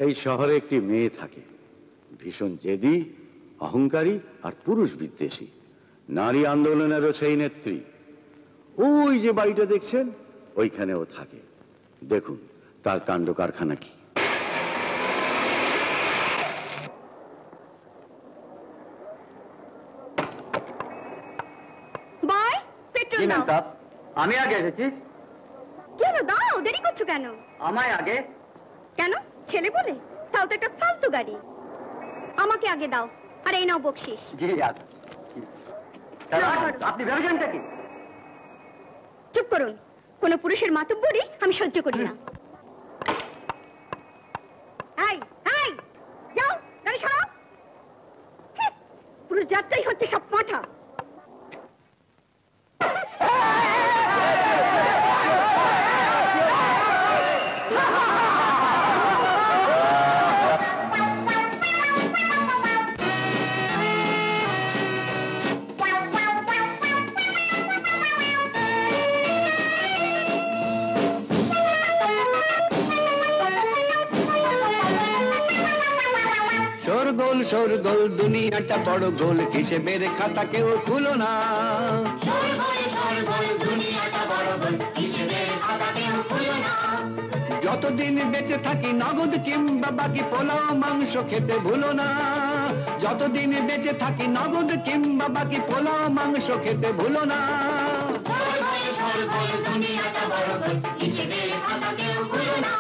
এই শহরে একটি মেয়ে থাকে, ভীষণ জেদি, অহংকারী আর পুরুষ বিদ্বেষী। নারী আন্দোলনেরও সেই নেত্রী। ওই যে বাড়িটা দেখছেন, ওইখানেও থাকে। দেখুন তার কাণ্ড কারখানা কি। আমি আগে এসেছি। কেন দাও, দেরি করছো কেন? আমায় আগে কেন? ছেলে বলে? তাও তো একটা ফালতু গাড়ি। আমাকে আগে দাও, আর এই নাও বকশিস। আপনি ভেবেছেনটা কি? চুপ করুন। কোন পুরুষের মাতব্বরি আমি সহ্য করি না। যাও, গাড়ি সরাও। পুরুষ যাত্রাই হচ্ছে সব পাঁঠা। শোরগোল দুনিয়াটা বড় গোল, হিসেবের খাতা কেউ খুলো না। যতদিন বেঁচে থাকি নগদ কিংবা বাকি পোলাও মাংস খেতে ভুলো না। যতদিন বেঁচে থাকি নগদ কিংবা বাকি পোলাও মাংস খেতে ভুলো না। দুনিয়াটা বড় গোল, হিসেবের খাতা কেউ খুলো না।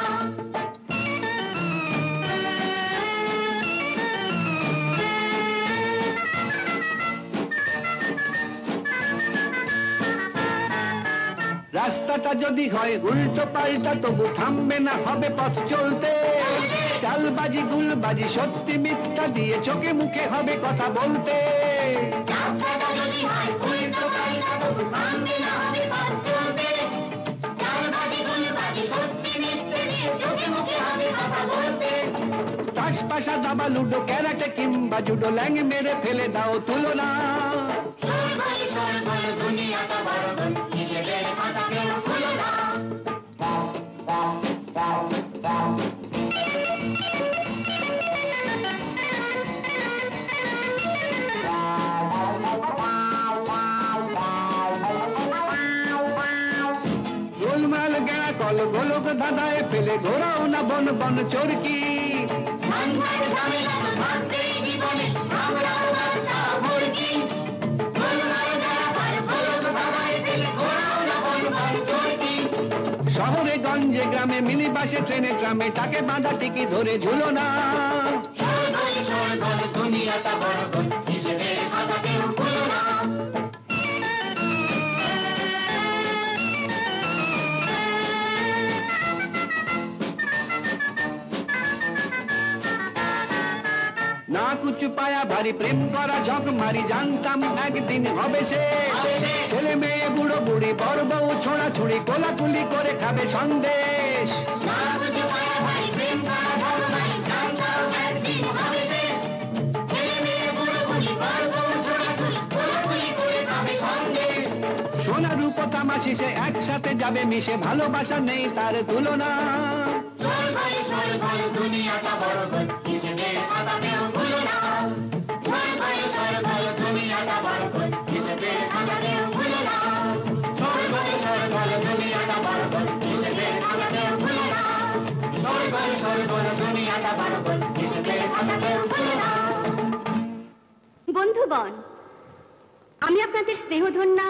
রাস্তাটা যদি হয় উল্টো পাল্টা তবু থামবে না, হবে পথ চলতে। চালবাজি গুলবাজি সত্যি মিথ্যা দিয়ে চোখে মুখে হবে কথা বলতে। তাস পাশা দাবা লুডো ক্যারাটে কিংবা জুডো ল্যাং মেরে ফেলে দাও তুলনা। দুনিয়াটা বড় গোল, হিসেবের খাতা কেউ খুলো না। গোলমাল গেড়া কল গোলক ধাঁধায় ফেলে ঘোরাও না বন বন চরকি। শহরে গঞ্জে গ্রামে মিনি বাসে ট্রেনে ট্রামে টাকে বাঁধা টিকি ধরে ঝুলো না। দুনিয়াটা বড় গোল, হিসেবের খাতা কেউ খুলো না। না কুচু পায়া ভারী প্রেম করা ঝক মারি জানতাম একদিন হবে সে। ছেলে মেয়ে বুড়ো বুড়ি বড় বউ ছোড়া ছুড়ি কোলাকুলি করে খাবে সন্দেশ। সোনা রূপ তামা শিশে একসাথে যাবে মিশে, ভালোবাসা নেই তার তুলনা। দুনিয়াটা বড় গোল, হিসেবের খাতা কেউ খুলো না। দুনিয়াটা বড় গোল, হিসেবের খাতা কেউ খুলো না। দুনিয়াটা বড় গোল, হিসেবের খাতা কেউ খুলো না। দুনিয়াটা বড় গোল, হিসেবের খাতা কেউ খুলো না। বন্ধুগণ, আমি আপনাদের স্নেহধন্যা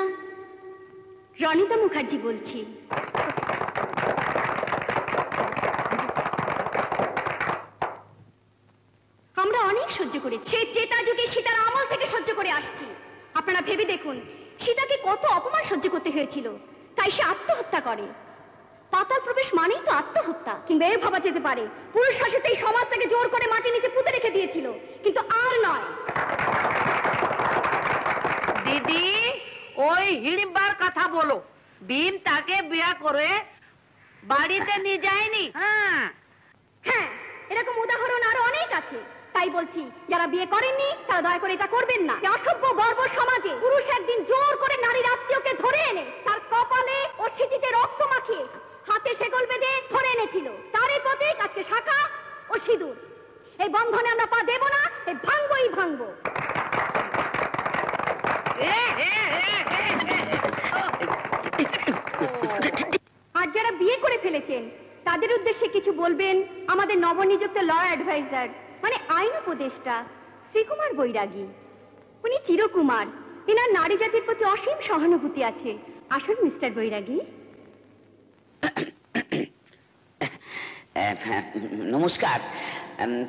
রণিতা মুখার্জি বলছি। আমরা অনেক সহ্য করেছি, সেই ত্রেতা যুগে সীতার আমল থেকে সহ্য করে আসছি। আপনারা ভেবে দেখুন, সীতাকে কত অপমান সহ্য করতে হয়েছিল, তাই সে আত্মহত্যা করে। পাতাল প্রবেশ মানেই তো আত্মহত্যা। কিংবা এ ভাবা যেতে পারে পুরুষ শাসিত এই সমাজ থেকে জোর করে মাটির নিচে পুঁতে রেখে দিয়েছিল, কিন্তু আর নয়। দিদি, ওই হিড়িম্বার কথা বলো। ভীম তাকে বিয়া করে বাড়িতে নিয়ে যায়নি? হ্যাঁ, এরকম উদাহরণ আরো অনেক আছে। তাই বলছি, যারা বিয়ে করেননি তারা দয়া করে এটা করবেন না। অসভ্য গর্ব সমাজে পুরুষ একদিন জোর করে নারীর আত্মীয়কে ধরে এনে তার কপালে ও সিঁথিতে রক্ত মাখিয়ে হাতে সেগল বেঁধে ধরে এনেছিল। তারই প্রতীক আজকে শাখা ও সিঁদুর। এই বন্ধনে আমরা পা দেব না, এই ভাঙবই ভাঙবো। আর যারা বিয়ে করে ফেলেছেন তাদের উদ্দেশ্যে কিছু বলবেন আমাদের নবনিযুক্ত ল অ্যাডভাইজার, মানে আইন উপদেষ্টা শ্রীকুমার বৈরাগী। উনি চিরকুমার, এনার নারী জাতির প্রতি অসীম সহানুভূতি আছে। আসুন মিস্টার বৈরাগী। নমস্কার।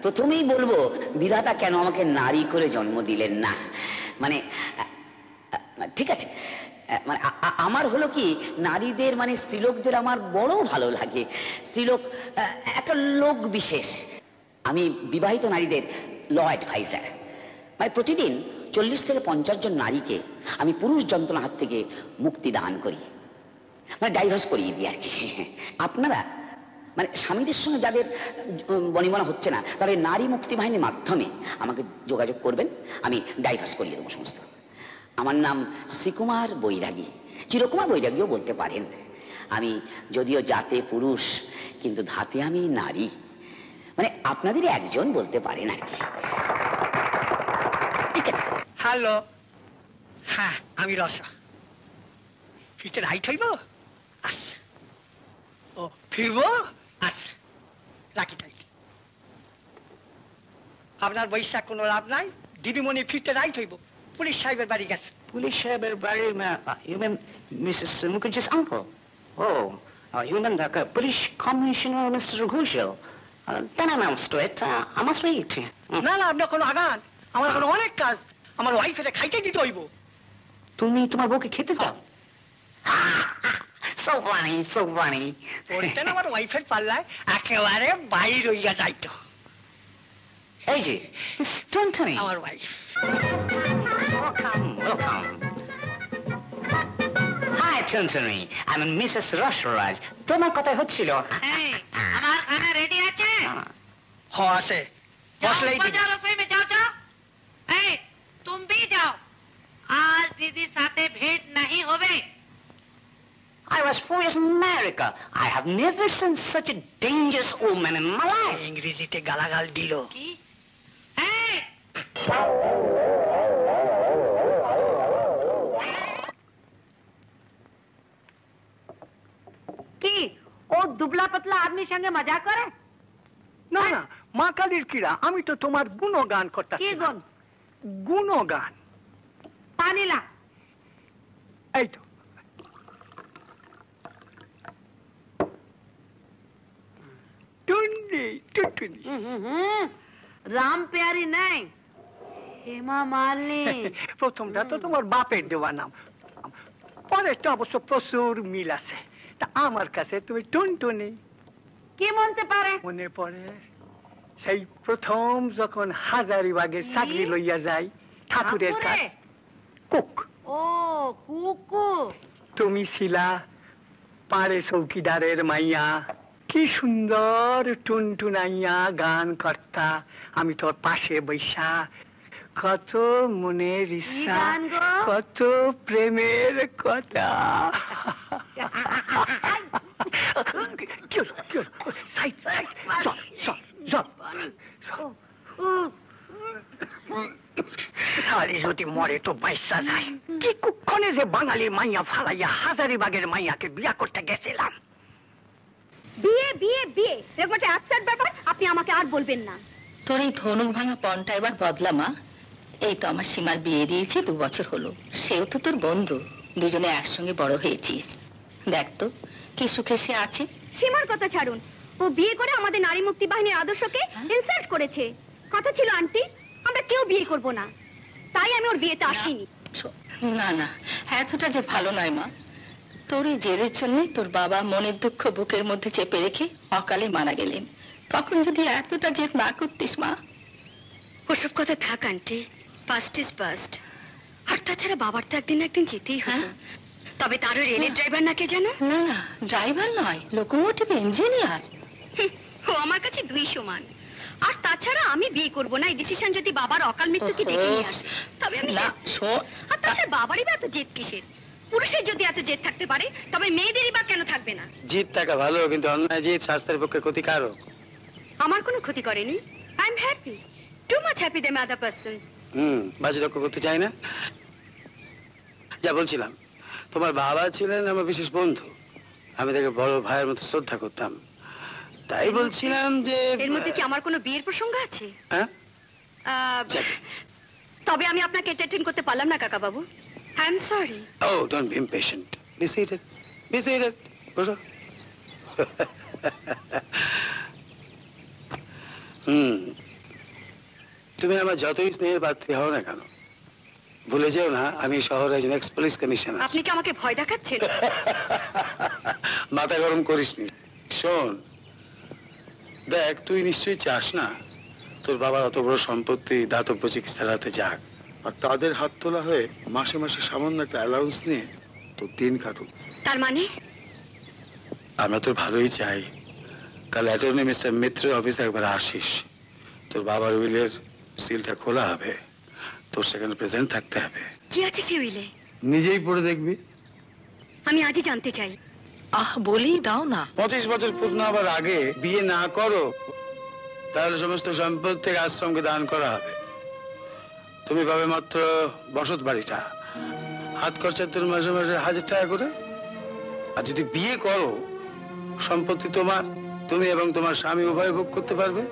প্রথমেই বলবো, বিধাতা কেন আমাকে নারী করে জন্ম দিলেন না? মানে ঠিক আছে, মানে আমার হলো কি, নারীদের মানে স্ত্রীলোকদের আমার বড় ভালো লাগে। স্ত্রীলোক একটা লোক বিশেষ। আমি বিবাহিত নারীদের ল অ্যাডভাইজার, মানে প্রতিদিন 40 থেকে 50 জন নারীকে আমি পুরুষ যন্ত্রণা হাত থেকে মুক্তি দান করি, মানে ডাইভোর্স করিয়ে দিই আর কি। আপনারা মানে স্বামীদের সঙ্গে যাদের বনিবনা হচ্ছে না, তারা নারী মুক্তি বাহিনীর মাধ্যমে আমাকে যোগাযোগ করবেন, আমি ডাইভোর্স করিয়ে দেবো সমস্ত। আমার নাম শ্রীকুমার বৈরাগী, চিরকুমার বৈরাগীও বলতে পারেন। আমি যদিও জাতে পুরুষ, কিন্তু ধাতে আমি নারী, মানে আপনাদের একজন বলতে পারেন আর কি। ঠিক আছে। হ্যালো, হ্যাঁ আমি রসা। ফিরতে রাইট হইব? আচ্ছা। ও ফিরবো? আচ্ছা, রাখি তাই। আপনার বৈশাখ কোনো লাভ নাই, দিদিমণি ফিরতে রাইট হইব। পুলিশ সাহেবের বাড়ি গেছে। পুলিশ সাহেবের বাড়ি? You mean Mrs. Mukherjee's uncle? Oh, you mean the police commissioner, Mr. Ghoshal? Then I'm used to it. I must wait. না না, আপনি কোনো আগান, আমার কোনো অনেক কাজ। আমার ওয়াইফের খাইতে দিতে হইব। তুমি তোমার বউকে খেতে দাও? So funny, so funny. ওরতেন আমার ওয়াইফের পাল্লায় একেবারে বাইর হইয়া যাইতো। এই যে টুনটুনি, আমার ওয়াইফ। welcome, welcome. Hi, টুনটুনি, I'm Mrs. Rasharaj. তোমার কথা হচ্ছিল। আমার খানা রেডি আছে? হ আছে, বসলেই দিবি। जाओ रसोई में, जाओ जाओ। ए, तुम भी जाओ, आज दीदी साथे भेंट नहीं होवे। I was 4 years in America. I have never seen such a dangerous woman in my life. ইংরেজিতে গালাগাল দিল। की? কি ও দুবলা পাতলা আদমির সঙ্গে মজা করে? না না, মা কালীর কিরা, আমি তো তোমার গুণগান করতে। কি গুণ? গুণগান। পানি লা। এই তো টুন্ডি টুটুনি। রাম প্যারি নাই, হেমা মালিনী। প্রথমটা তো তোমার বাপের দেওয়া নাম, পরেরটা অবশ্য প্রচুর মিল আছে। তা আমার কাছে তুমি টুনটুনি। কি মনতে পারে? মনে পড়ে সেই প্রথম যখন হাজারিবাগের চাকরি লইয়া যাই ঠাকুরের কাছে, কুক। ও কুকু। তুমি ছিলা পাড়ে চৌকিদারের মাইয়া, কি সুন্দর টুনটুনাইয়া গান করতা। আমি তোর পাশে বৈশা কত মনের ইচ্ছা, গান গো? কত প্রেমের কথা। কি হলো, কি হলো? সাইড, সাইড, চল, চল, চল। সারি যদি মরে তো বাইসা যায়। কি কুক্ষণে যে বাঙালি মাইয়া ফালাইয়া হাজারিবাগের মাইয়াকে বিয়া করতে গেছিলাম। বিয়ে বিয়ে বিয়ে, এরকম একটা অ্যাবসার্ড ব্যাপার আপনি আমাকে আর বলবেন না। তোর এই ধনুক ভাঙা পণটা এবার বদলা মা। এই তো আমার সীমার বিয়ে দিয়েছি 2 বছর হলো, সেও তো তোর বন্ধু, দুজনে একসঙ্গে বড় হয়েছিস। দেখ তো কি সুখে সে আছে। সীমার কথা ছাড়ুন, ও বিয়ে করে আমাদের নারী মুক্তি বাহিনীর আদর্শকে ইনসাল্ট করেছে। কথা ছিল আন্টি আমরা কেউ বিয়ে করব না, তাই আমি ওর বিয়েতে আসিনি। না না, এতটা যে ভালো নয় মা। তোর এই জেদের জন্য তোর বাবা মনের দুঃখ বুকের মধ্যে চেপে রেখে অকালে মারা গেলেন। তখন যদি এতটা জেদ না করতিস মা। ওসব কথা থাক আন্টি, পাস্ট ইজ পাস্ট। আর তাছাড়া বাবার তো একদিন একদিন যেতেই হতো। তবে তারও রেলের ড্রাইভার না কে জানো? না না, ড্রাইভার নয়, লোকোমোটিভ ইঞ্জিনিয়ার। ও আমার কাছে 2 সমান। আর তাছাড়া আমি বিয়ে করব না, এই ডিসিশন যদি বাবার অকাল মৃত্যুকে ডেকে নিয়ে আসে তবে আমি না আর তাছাড়া বাবারই বা এত জেদ কিসের? পুরুষের যদি এত জেদ থাকতে পারে তবে মেয়েদেরই বা কেন থাকবে না? জিদ থাকা ভালো, কিন্তু অন্যায় জিদ স্বাস্থ্যের পক্ষে ক্ষতিকারক। আমার কোনো ক্ষতি করেনি। I am happy, too much happy than other persons. বাজি লক্ষ্য করতে চাই না। যা বলছিলাম, তোমার বাবা ছিলেন আমার বিশেষ বন্ধু। আমি তাকে বড় ভাইয়ের মতো শ্রদ্ধা করতাম। তাই বলছিলাম যে এর মধ্যে কি আমার কোনো বিয়ের প্রসঙ্গ আছে? হ্যাঁ? আহ, তবে আমি আপনাকে এন্টারটেইন করতে পারলাম না কাকা বাবু। I am sorry. Oh, don't be impatient. Be seated. Be seated. বসো। তুমি আমার যতই স্নেহের পাত্রী হও না কেন, ভুলে যেও না আমি শহরে একজন এক্স পুলিশ কমিশনার। আপনি কি আমাকে ভয় দেখাচ্ছেন? মাথা গরম করিসনি। শোন, দেখ, তুই নিশ্চয়ই চাস না তোর বাবার অত বড় সম্পত্তি দাতব্য চিকিৎসার হাতে যাক, আর তাদের হাত তোলা হয়ে মাসে মাসে সামান্য একটা অ্যালাউন্স নিয়ে তোর দিন কাটুক। তার মানে আমরা তোর ভালোই চাই। কাল অ্যাটর্নি মিস্টার মিত্রের অফিসে একবার আসিস। তোর বাবার উইলের সিলটা খোলা হবে, তোর সেখানে প্রেজেন্ট থাকতে হবে। কি আছে সে উইলে? নিজেই পড়ে দেখবি। আমি আজই জানতে চাই। বলি দাও না। 25 বছর পূর্ণ হবার আগে বিয়ে না করো, তাহলে সমস্ত সম্পদ থেকে আশ্রমকে দান করা হবে। তুমি পাবে মাত্র বসত বাড়িটা, হাত খরচা তোর মাসে মাসে 1000 টাকা করে। আর যদি বিয়ে করো, সম্পত্তি তোমার, তুমি এবং তোমার স্বামী উভয় ভোগ করতে পারবে।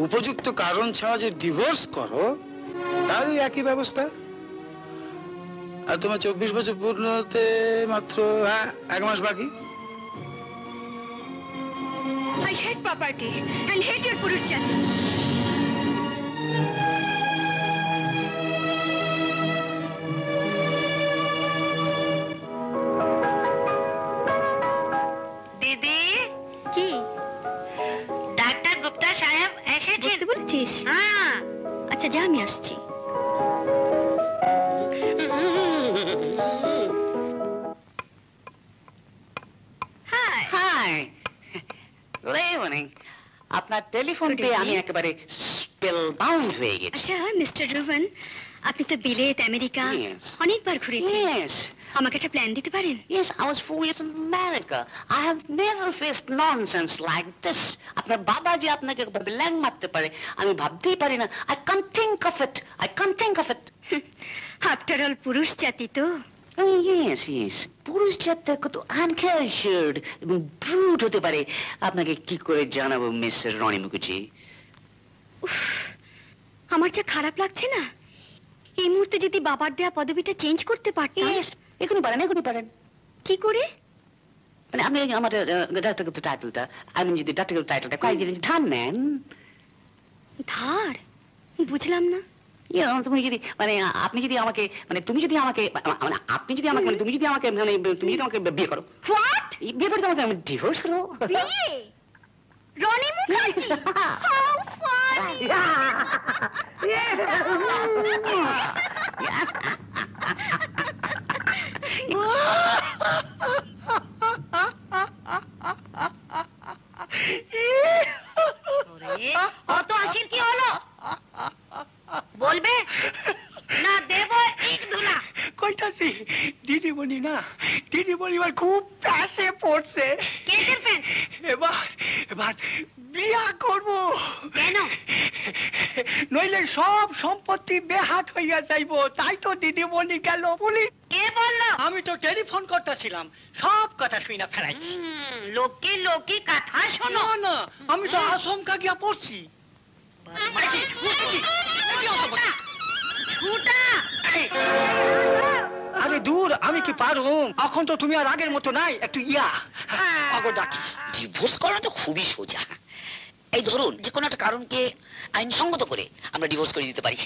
উপযুক্ত কারণ ছাড়া যে ডিভোর্স করো, তারই একই ব্যবস্থা। আর তোমার 24 বছর পূর্ণ হতে মাত্র 1 মাস বাকি। I hate property and hate your পুরুষ জাতি। দিদি, কি ডাক্তার গুপ্তা সাহেব এসেছেন? বলতে বলেছিস? হ্যাঁ। আচ্ছা যা, আমি আসছি। হাই। Hi, good evening. আপনার টেলিফোন Good পেয়ে আমি evening. একেবারে স্পেল বাউন্ড হয়ে গেছি। আচ্ছা মিস্টার রুবেন, আপনি তো বিলেত, আমেরিকা Yes. অনেকবার ঘুরেছেন। Yes, আমাকে একটা প্ল্যান দিতে পারেন? yes, I was 4 years in America. I have never faced nonsense like this. আপনার বাবা যে আপনাকে এভাবে ল্যাং মারতে পারে, আমি ভাবতেই পারি না। I can't think of it. I can't think of it. After all পুরুষ জাতি তো। Oh, yes, yes. পুরুষ জাতটা কত আনকালচার্ড এবং ব্রুট হতে পারে, আপনাকে কি করে জানাবো মিস্টার রনি মুখার্জি। আমার যা খারাপ লাগছে না, এই মুহূর্তে যদি বাবার দেয়া পদবিটা চেঞ্জ করতে পারতাম। Yes, এখনই পারেন, এখনই পারেন। কি করে? মানে আমি আমার ডাক্তার টাইটেলটা, আমি যদি ডাক্তার টাইটেলটা কয়েক দিন ধান নেন। ধার? বুঝলাম না। তুমি যদি মানে আপনি যদি আমাকে মানে তুমি যদি আমাকে মানে আপনি যদি আমাকে মানে তুমি যদি আমাকে মানে তুমি যদি আমাকে বিয়ে করো। হোয়াট? বিয়ে করে আমাকে আমি ডিভোর্স করো। বিয়ে? রনি মুখার্জি? How funny! অত হাসির কি হলো? বলবে না দেব এক ধুলা? কইতাছি দিদিমণি না, দিদিমণি এবার খুব প্যাসে পড়ছে। কিসের ফ্যান? এবার এবার বিয়া করব। কেন? নইলে সব সম্পত্তি বেহাত হইয়া যাইব। তাই তো দিদিমণি গেল পুলিশ। কে বললো? আমি তো টেলিফোন করতেছিলাম, সব কথা শুই না ফেরাইছি। লোকে লোকে কথা শোনো। না না, আমি তো আশঙ্কা গিয়া পড়ছি। ছুটা। আরে দূর, আমি কি পারুম? এখন তো তুমি আর আগের মতো নাই, একটু ইয়া আগো ডাকি। ডিভোর্স করা তো খুবই সোজা। এই ধরুন যে কোনো একটা কারণকে আইনসঙ্গত করে আমরা ডিভোর্স করে দিতে পারি।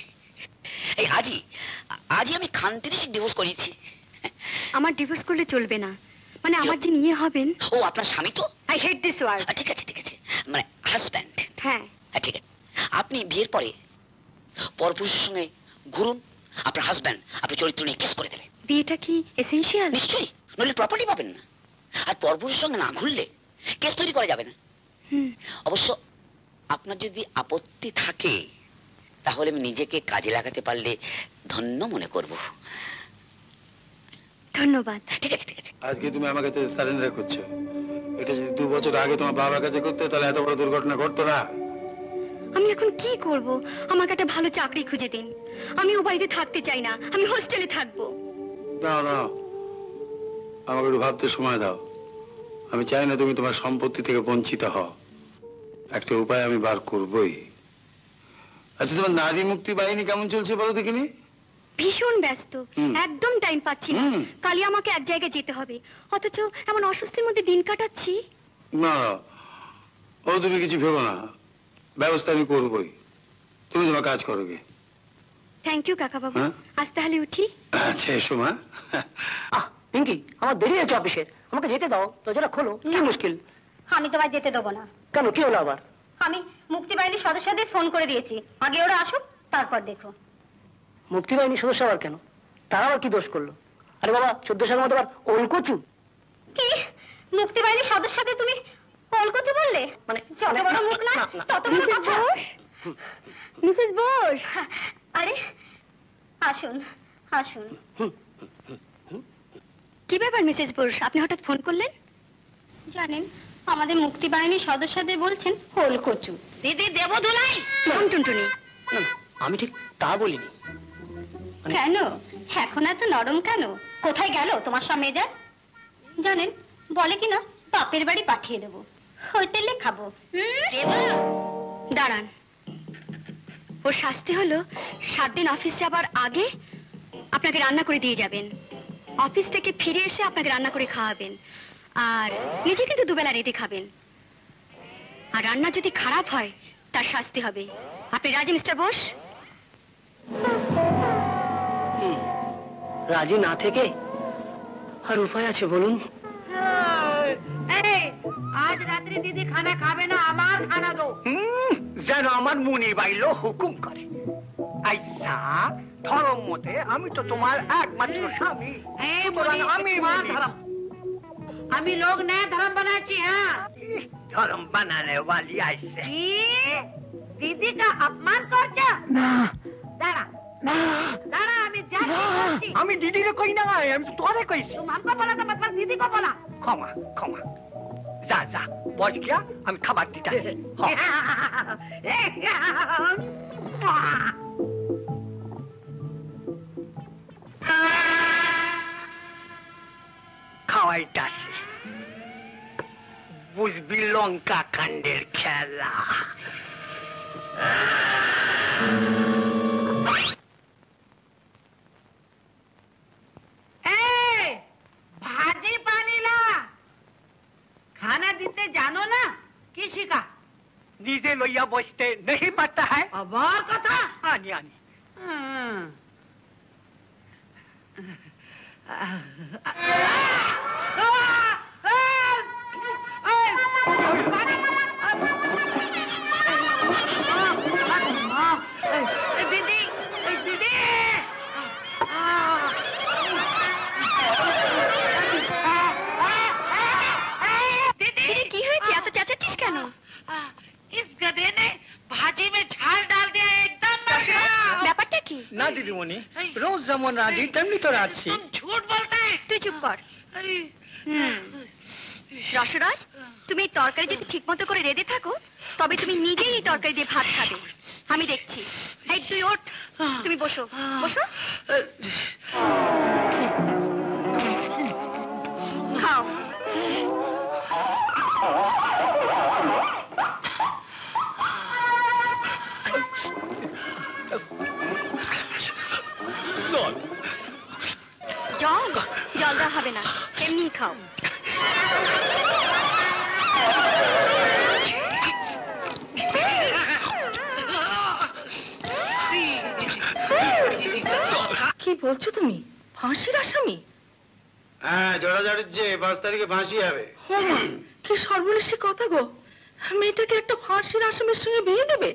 এই আজই আমি খানতেরিসে ডিভোর্স করিয়েছি। আমার ডিভোর্স করলে চলবে না, মানে আমার যে নিয়ে হবেন। ও আপনার স্বামী তো? I hate this word. ঠিক আছে ঠিক আছে, মানে হাজব্যান্ড। হ্যাঁ। ঠিক আছে, আপনি বিয়ের পরে পরপুরুষের সঙ্গে ঘুরুন, আপনার হাজব্যান্ড আপনার চরিত্র নিয়ে কেস করে দেবে। বিয়েটা কি এসেনশিয়াল? নিশ্চয়ই, নইলে প্রপার্টি পাবেন না। আর পরপুরুষের সঙ্গে না ঘুরলে কেস তৈরি করা যাবে না। অবশ্য আপনার যদি আপত্তি থাকে, তাহলে আমি নিজেকে কাজে লাগাতে পারলে ধন্য মনে করব। ধন্যবাদ। ঠিক আছে ঠিক আছে। আজকে তুমি আমাকে সারেন্ডার করছো, এটা যদি 2 বছর আগে তোমার বাবার কাছে করতে, তাহলে এত বড় দুর্ঘটনা ঘটতো না। আমি এখন কি করব? আমাকে একটা ভালো চাকরি খুঁজে দিন। আমি ও বাড়িতে থাকতে চাই না, আমি হোস্টেলে থাকবো। না না, আমাকে একটু ভাবতে সময় দাও। আমি চাই না তুমি তোমার সম্পত্তি থেকে বঞ্চিত হও। একটা উপায় আমি বার করবই। আচ্ছা, তোমার নারী মুক্তি বাহিনী কেমন চলছে বলো দেখিনি? ভীষণ ব্যস্ত, একদম টাইম পাচ্ছি না। কালই আমাকে এক জায়গায় যেতে হবে, অথচ এমন অস্বস্তির মধ্যে দিন কাটাচ্ছি। না, ও তুমি কিছু ভেবো না, ব্যবস্থা আমি করবই। তুমি তোমার কাজ করো গে। থ্যাংক ইউ কাকা বাবু। আজ তাহলে উঠি। আচ্ছা, এসো মা। পিঙ্কি, আমার দেরি আছে অফিসে, আমাকে যেতে দাও। দরজাটা খোলো। কি মুশকিল? আমি তোমায় যেতে দেবো না। কেন, কি হলো আবার? আমি মুক্তি বাহিনীর সদস্যদের ফোন করে দিয়েছি, আগে ওরা আসুক, তারপর দেখো। মুক্তি বাহিনীর সদস্য আবার কেন? তারা আবার কি দোষ করলো? আরে বাবা, 14 সালের মধ্যে আবার ওলকচু। কি? মুক্তি বাহিনীর সদস্যদের তুমি ওলকচু বললে? মানে যত বড় মুখ না তত বড় কথা। মিসেস বোস, আরে আসুন আসুন। কি ব্যাপার মিসেস বোস, আপনি হঠাৎ ফোন করলেন? জানেন, আমাদের মুক্তি বাহিনীর সদস্যদের বলছেন ওলকচু। দিদি দেব ধুলাই। টুনটুনি, আমি ঠিক তা বলিনি। কেন এখন এত নরম কেন? কোথায় গেল তোমার সব মেজাজ? জানেন, বলে কিনা বাপের বাড়ি পাঠিয়ে দেবো, হোটেলে খাবো। দাঁড়ান, ওর শাস্তি হলো 7 দিন অফিস যাবার আগে আপনাকে রান্না করে দিয়ে যাবেন, অফিস থেকে ফিরে এসে আপনাকে রান্না করে খাওয়াবেন, আর নিজে কিন্তু দুবেলা রেঁধে খাবেন। আর রান্না যদি খারাপ হয় তার শাস্তি হবে। আপনি রাজি মিস্টার বোস? রাজি না থেকে আর উপায় আছে বলুন? এই, আজ রাত্রে দিদি খানা খাবে না, আমার খানা দো। যেন আমার মুনি বাইলো হুকুম করে। আচ্ছা, ধরম মতে আমি তো তোমার একমাত্র স্বামী, সুতরাং আমি धर्म, আমি লোক নয় ধর্ম বানাচ্ছি। হ্যাঁ, ধরম বানানে वाली আইছে। দিদি কা অপমান করছো? না দাঁড়া না দাঁড়া, আমি যাচ্ছি। আমি দিদিরে কই না, আমি তো তোরে কইছি। तुम हमको बोला था, मतलब दीदी को बोला। ক্ষমা ক্ষমা, যা যা বস গিয়া, আমি খাবার দিতে আসি। খাওয়াইতাছি, বুঝবি লঙ্কা কাণ্ডের খেলা। भाजी पानी ला। खाना दीते जानो ना, किसी का নিজে লইয়া বসতে नहीं पड़ता है। अबार कथा। आनी आनी दीदी दीदी দিদি কি হয়েছে, এত চেঁচাচ্ছিস কেন? इस गधे ने भाजी में झाल डाल दिया, एकदम मर गया। ব্যাপারটা কি? না দিদিমণি, রোজ যেমন রাজি তেমনি তো রাজি। तुम झूठ बोलता है। তুই চুপ কর। রসরাজ, তুমি এই তরকারি যদি ঠিক মতো করে রেঁধে থাকো, তবে তুমি নিজেই এই তরকারি দিয়ে ভাত খাবে, আমি দেখছি। এই তুই ওঠ, তুমি বসো বসো, খাও। জল জল দেওয়া হবে না, এমনি খাও। কি বলছো তুমি? ফাঁসির আসামি? হ্যাঁ, জড়াজড়ির যে 5 তারিখে ফাঁসি হবে। কি সর্বনেশী কথা গো, মেয়েটাকে একটা ফাঁসির আসামির সঙ্গে বিয়ে দেবে?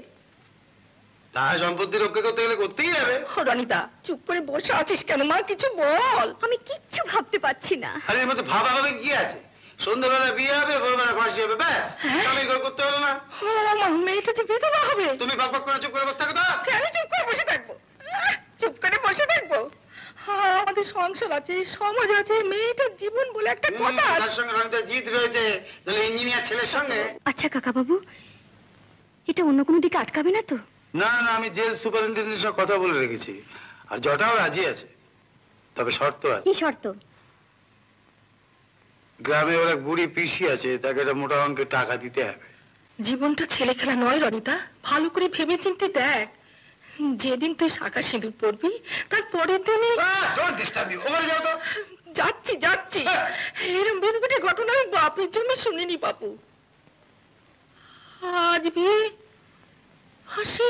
তা সম্পত্তি রক্ষা করতে গেলে করতেই হবে। রনিতা, চুপ করে বসে আছিস কেন মা, কিছু বল। আমি কিচ্ছু ভাবতে পারছি না। আরে এর মধ্যে ভাবা হবে কি আছে? সন্ধ্যাবেলা বিয়ে হবে, ভোরবেলা ফাঁসি হবে, ব্যাস। আমি ঘর করতে হলো না। মা, মেয়েটা যে বিধবা হবে। তুমি বকবক করে চুপ করে বসে থাকো তো। কেন চুপ করে বসে থাকবো? চুপ করে বসে থাকবো? আমাদের সংসার আছে, সমাজ আছে, মেয়েটার জীবন বলে একটা কথা আছে। তার সঙ্গে রনিতার জিদ রয়েছে, তাহলে ইঞ্জিনিয়ার ছেলের সঙ্গে। আচ্ছা কাকা বাবু, এটা অন্য কোনো দিকে আটকাবে না তো? না না, আমি জেল সুপারিনটেন্ডেন্টের সঙ্গে কথা বলে রেখেছি, আর জটাও রাজি আছে, তবে শর্ত আছে। কি শর্ত? গ্রামে ওর এক বুড়ি পিসি আছে, তাকে একটা মোটা অঙ্কের টাকা দিতে হবে। জীবনটা ছেলে খেলা নয় রনিতা, ভালো করে ভেবে চিন্তে দেখ। যেদিন তুই শাখা সিঁদুর পরবি তার পরের দিনই। যাও তো। যাচ্ছি যাচ্ছি, এরম বিদঘটে ঘটনা আমি বাপের জন্য শুনিনি বাপু। আজ বিয়ে, হাসি,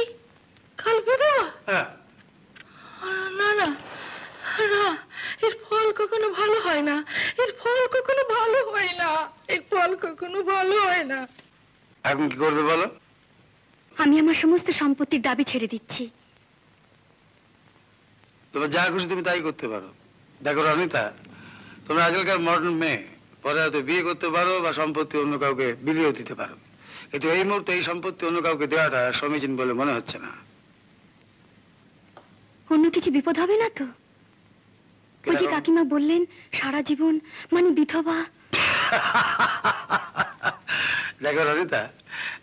কাল বিধবা। না না না, এর ফল কখনো ভালো হয় না, এর ফল কখনো ভালো হয় না, এর ফল কখনো ভালো হয় না। এখন কি করবে বলো? আমি আমার সমস্ত সম্পত্তির দাবি ছেড়ে দিচ্ছি। তোমার যা খুশি তুমি তাই করতে পারো। দেখো রনিতা, তোমরা আজকালকার মডার্ন মেয়ে, পরে হয়তো বিয়ে করতে পারো বা সম্পত্তি অন্য কাউকে বিলিয়েও দিতে পারো, কিন্তু এই মুহূর্তে এই সম্পত্তি অন্য কাউকে দেওয়াটা সমীচীন বলে মনে হচ্ছে না। অন্য কিছু বিপদ হবে না তো? ওই যে কাকিমা বললেন সারা জীবন মানে বিধবা। দেখো রনিতা,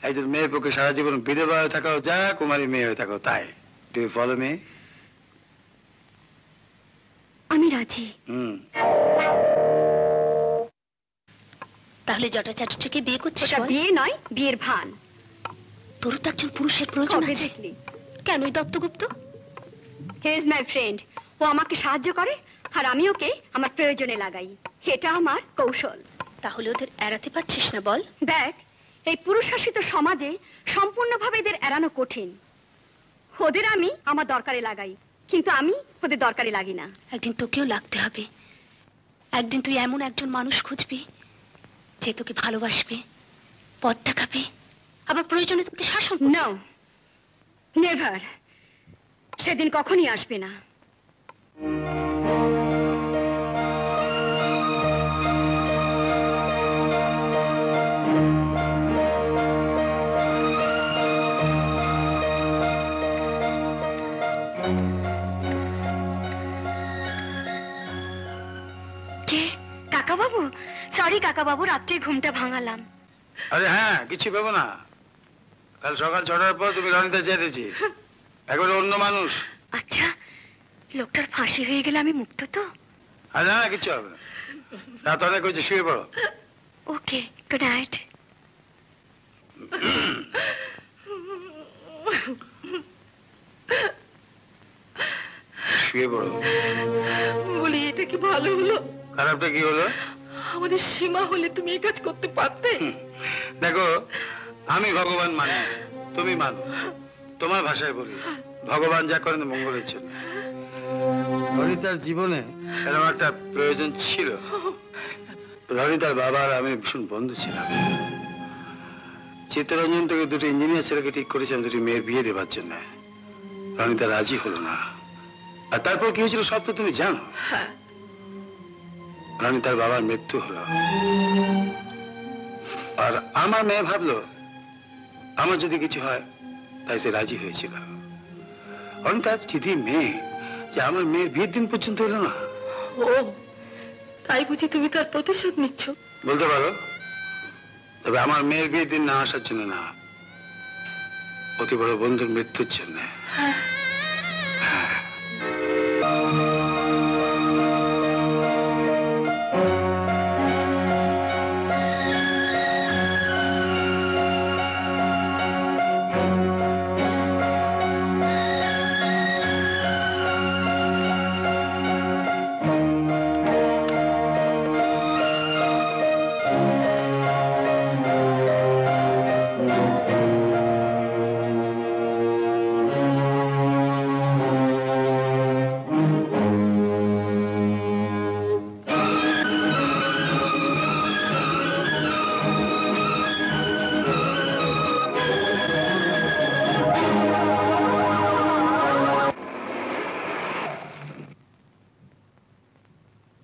একজন মেয়ের পক্ষে সারা জীবন বিধবা হয়ে থাকাও যা, কুমারী মেয়ে হয়ে থাকাও তাই। Do you follow me? আমি রাজি। তাহলে জটা চাটুকে বিয়ে করছিস? সেটা বিয়ে নয়, বিয়ের ভান। তোর তো একজন পুরুষের প্রয়োজন কবে আছে। দেখলি? কেন ওই Duttagupta? He is my friend. ও আমাকে সাহায্য করে আর আমি ওকে আমার প্রয়োজনে লাগাই, এটা আমার কৌশল। তাহলে ওদের এড়াতে পারছিস না বল? দেখ, এই পুরুষ শাসিত সমাজে সম্পূর্ণভাবে এদের এড়ানো কঠিন। ওদের আমি আমার দরকারে লাগাই, কিন্তু আমি ওদের দরকারে লাগি না। একদিন তোকেও লাগতে হবে। একদিন তুই এমন একজন মানুষ খুঁজবি যে তোকে ভালোবাসবে, পথ দেখাবে, আবার প্রয়োজনে তোকে শাসন করবে। No, never. সেদিন কখনই আসবে না। কে? কাকা বাবু? সরি কাকা বাবু, রাত্রে ঘুমটা ভাঙালাম। আরে হ্যাঁ, কিছু ভেবো না। কাল সকাল 6টার পর তুমি রনিতা চ্যাটার্জি, এখন অন্য মানুষ। আচ্ছা, লোকটার ফাঁসি হয়ে গেলে আমি মুক্ত তো? আরে না, কিছু হবে না। রাত অনেক হয়েছে, শুয়ে পড়ো। ওকে, গুড নাইট। শুয়ে পড়ো। বলি এটা কি ভালো হলো? খারাপটা কি হলো? আমাদের সীমা হলে তুমি এই কাজ করতে পারতে। দেখো, আমি ভগবান মানি, তুমি মানো। তোমার ভাষায় বলি, ভগবান যা করেন মঙ্গলের জন্য। রনিতার জীবনে এরকম একটা প্রয়োজন ছিল। রনিতার বাবার আমি ভীষণ বন্ধু ছিলাম। চিত্তরঞ্জন থেকে দুটো ইঞ্জিনিয়ার ছেলেকে ঠিক করেছেন দুটি মেয়ের বিয়ে দেবার জন্য। রনিতা রাজি হলো না। আর তারপর কি হয়েছিল সব তো তুমি জানো। রনিতার বাবার মৃত্যু হলো, আর আমার মেয়ে ভাবলো আমার যদি কিছু হয়, তাই সে রাজি হয়েছিল। রনিতার চিঠি মেয়ে যে আমার মেয়ের বিয়ের দিন পর্যন্ত এলো না। ও তাই বুঝি তুমি তার প্রতিশোধ নিচ্ছ? বলতে পারো, তবে আমার মেয়ের বিয়ের দিন না আসার জন্য না, অতি বড় বন্ধুর মৃত্যুর জন্য। হ্যাঁ।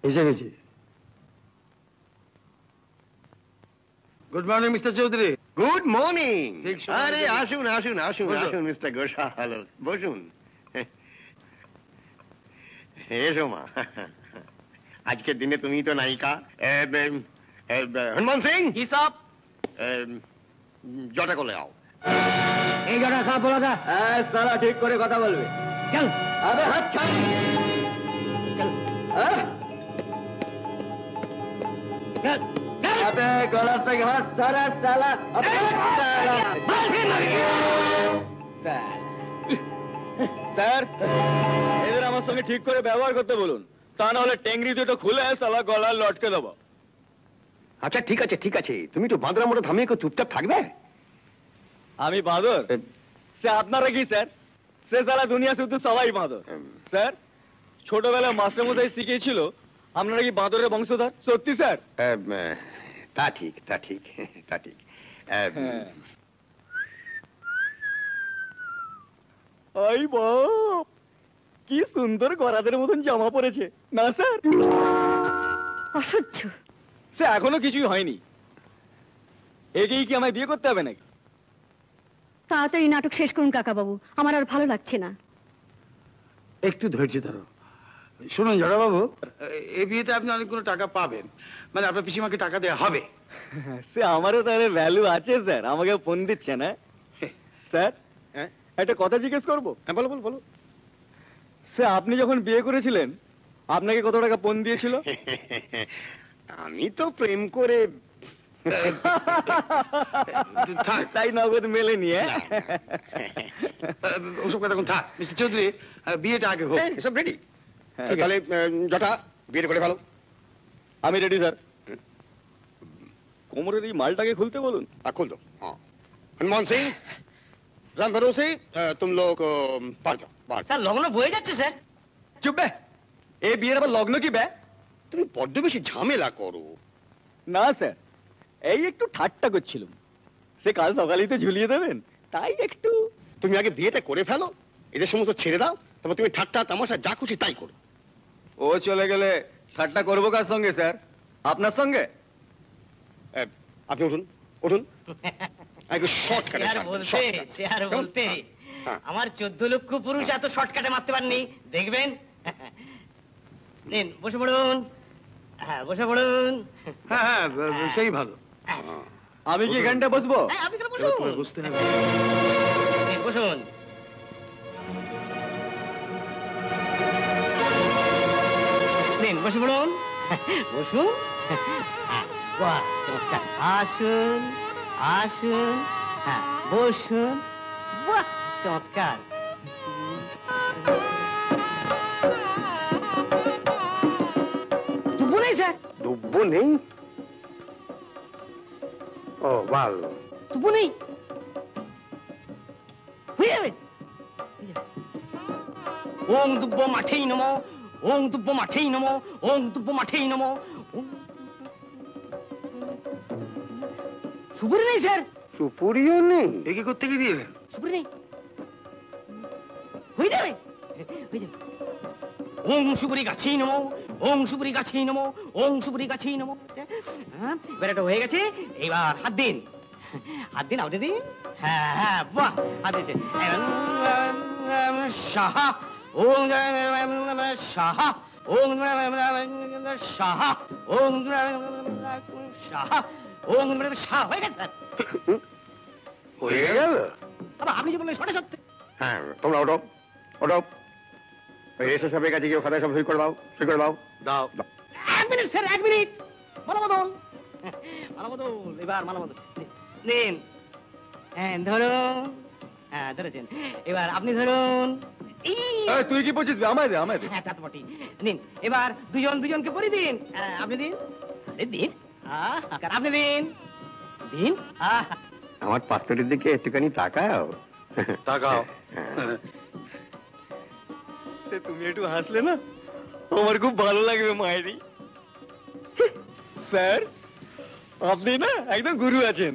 এসে গেছি। Good morning mister Chowdhury. Good morning. ঠিক সময় আরে মতো- আসুন আসুন আসুন বসো। আসুন মিস্টার ঘোষাল, বসুন। এসো মা। আজকের দিনে তুমি তো নায়িকা। হনুমান সিং কি সব জটা করে আও। এই জটা সব বলা দা। সালা ঠিক করে কথা বলবে। চল আবে হাত ছাড়। চল চল আবে গলার থেকে হাত সারা সালা। আবে সালা। স্যার এদের আমার সঙ্গে ঠিক করে ব্যবহার করতে বলুন, তা না হলে টেংরি দুটো খুলে সালা গলা লটকে দেবো। আচ্ছা ঠিক আছে ঠিক আছে, তুমি তো বাঁদরার মতো থামিয়ে চুপচাপ থাকবে। আমি বাঁদর? সে আপনারা কি স্যার? সে সারা দুনিয়া শুধু সবাই বাঁদর। স্যার ছোটবেলায় মাস্টারমশাই শিখিয়েছিল আপনারা কি বাঁদরের বংশধর? সত্যি স্যার? তা ঠিক তা ঠিক তা ঠিক। ওই বাপ, কি সুন্দর গরাদের মতন জামা পরেছে না স্যার? অসহ্য। সে এখনো কিছুই হয়নি, এগেই কি আমায় বিয়ে করতে হবে নাকি? তাড়াতাড়ি নাটক শেষ করুন কাকাবাবু, আমার আর ভালো লাগছে না। একটু ধৈর্য ধরো। শুনুন জড়াবাবু, এই বিয়েতে আপনি অনেকগুলো টাকা পাবেন, মানে আপনার পিসিমাকে টাকা দেওয়া হবে। সে আমারও তাহলে ভ্যালু আছে স্যার, আমাকে ফোন দিচ্ছে না স্যার? একটা কথা জিজ্ঞেস করবো? বলো বলো বলো। সে আপনি যখন বিয়ে করেছিলেন আপনাকে কত টাকা পণ দিয়েছিল? আমি তো প্রেম করে তাই নগদ মেলে নিয়ে। ওসব কথা এখন থাক মিস্টার চৌধুরী, বিয়েটা আগে হোক। সব রেডি? তাহলে জটা বিয়ে করে ফেলো। আমি রেডি স্যার। কোমরের এই মালটাকে খুলতে বলুন। खोल दो। हाँ हनुमान सिंह राम भरोसे तुम लोग बाहर जाओ बाहर। স্যার লগ্ন বয়ে যাচ্ছে স্যার। চুপ বে, এই বিয়ের আবার লগ্ন কি বে? তুমি বড্ড বেশি ঝামেলা করো। না স্যার, এই একটু ঠাট্টা করছিলাম। সে কাল সকালেই তো ঝুলিয়ে দেবেন, তাই একটু। তুমি আগে বিয়েটা করে ফেলো, এদের সমস্ত ছেড়ে দাও, তারপর তুমি ঠাট্টা তামাশা যা খুশি তাই করো। ও চলে গেলে ঠাট্টা করবো কার সঙ্গে স্যার? আপনার সঙ্গে? আপনি উঠুন উঠুন। বলতে আমার 14 লক্ষ পুরুষ এত শর্টকাটে মারতে পারেনি, দেখবেন। নিন বসে পড়ুন। হ্যাঁ বসে পড়ুন। হ্যাঁ হ্যাঁ সেই ভালো। আমি কি এখানটা বসবো? আপনি কেন বসুন? বুঝতে হবে। নিন বসুন। নিন বসে পড়ুন। বসুন। বাহ চমৎকার। আসুন আসুন। হ্যাঁ বসুন। বাহ চমৎকার। দুব্বো নেই স্যার? দুব্বো নেই? ও ভালো। দুব্বো নেই, হয়ে যাবে। ওং দুব্বো মাঠেই নমো, ওং দুব্বো মাঠেই নমো, ওং দুব্বো মাঠেই নমো। সুপুরি নেই স্যার? সুপুরিও নেই? এ কি করতে গিয়ে দিলেন? সুপুরি নেই, হয়ে যাবে হয়ে যাবে। ওং সুপুরি গাছেই নমো, ওং সুপুরি গাছেই নমো, ওং সুপুরি গাছেই নমো। হ্যাঁ বেড়াটা হয়ে গেছে, এইবার হাত দিন। হাত দিন, আপনি দিন। হ্যাঁ হ্যাঁ বাহ হাত দিয়েছে। সাহা ওং সাহা ওং সাহা ওং সাহা ওং সাহা হয়ে গেছে স্যার। হয়ে গেল? বাবা আপনি যে বললেন সঠিক সত্যি। হ্যাঁ তোমরা ওঠো ওঠো, এসে সবের কাছে গিয়ে খাতায় সব সই করে দাও, সই করে দাও। দাও। এক মিনিট স্যার, এক মিনিট। মালা বদল, মালা বদল, এবার মালা বদল নিন। হ্যাঁ ধরুন। হ্যাঁ ধরেছেন, এবার আপনি ধরুন। তুই কি বলছিস? আমায় দে আমায় দে। হ্যাঁ তা তো বটেই। নিন এবার দুজন দুজনকে পরি দিন। আপনি দিন। আরে দিন। আপনি দিন দিন। আমার পাত্রটির দিকে একটুখানি তাকাও। তাকাও। তুমি একটু হাসলে না আমার খুব ভালো লাগবে মায়েরি। স্যার আপনি না একদম গুরু আছেন।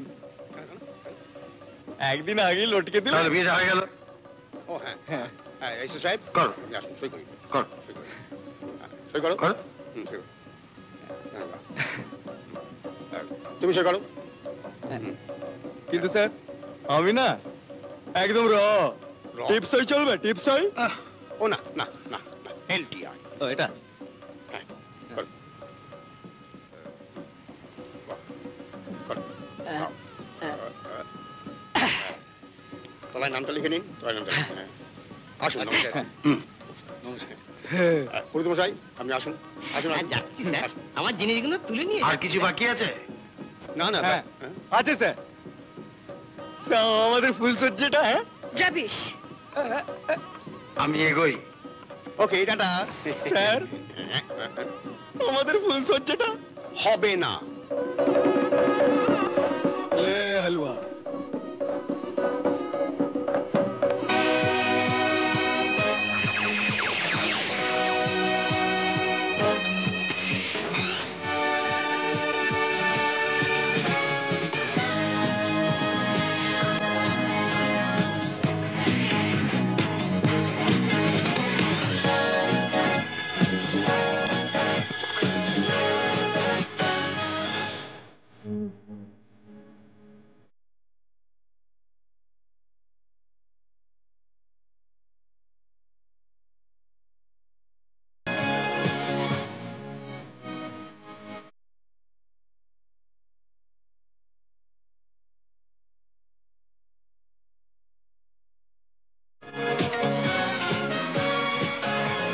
একদিন আগে লটকে দিলেন। তাহলে বিয়ে হয়ে গেল। ও হ্যাঁ হ্যাঁ হ্যাঁ এসে সাহেব করো, আসুন সই করি। করো সই করো, সই করো। করো। সই করো। তুমি সই করো। কিন্তু স্যার আমি না একদম টিপস হই চলবে? টিপস হই? ও না না না এলটিআই। ও এটা তোমার নামটা লিখে নিন, তোমার নামটা লিখে নিন। আসুন, নমস্কার। নমস্কার। পুরোহিত মশাই, আপনি আসুন, আসুন। যাচ্ছি স্যার, আমার জিনিসগুলো তুলে নিয়ে আর কিছু বাকি আছে? না না, আছে স্যার। আমাদের ফুলসজ্জাটা, হ্যাঁ রবিশ। আমি এগোই। ওকে, টাটা। স্যার, আমাদের ফুলসজ্জাটা হবে না। হালুয়া।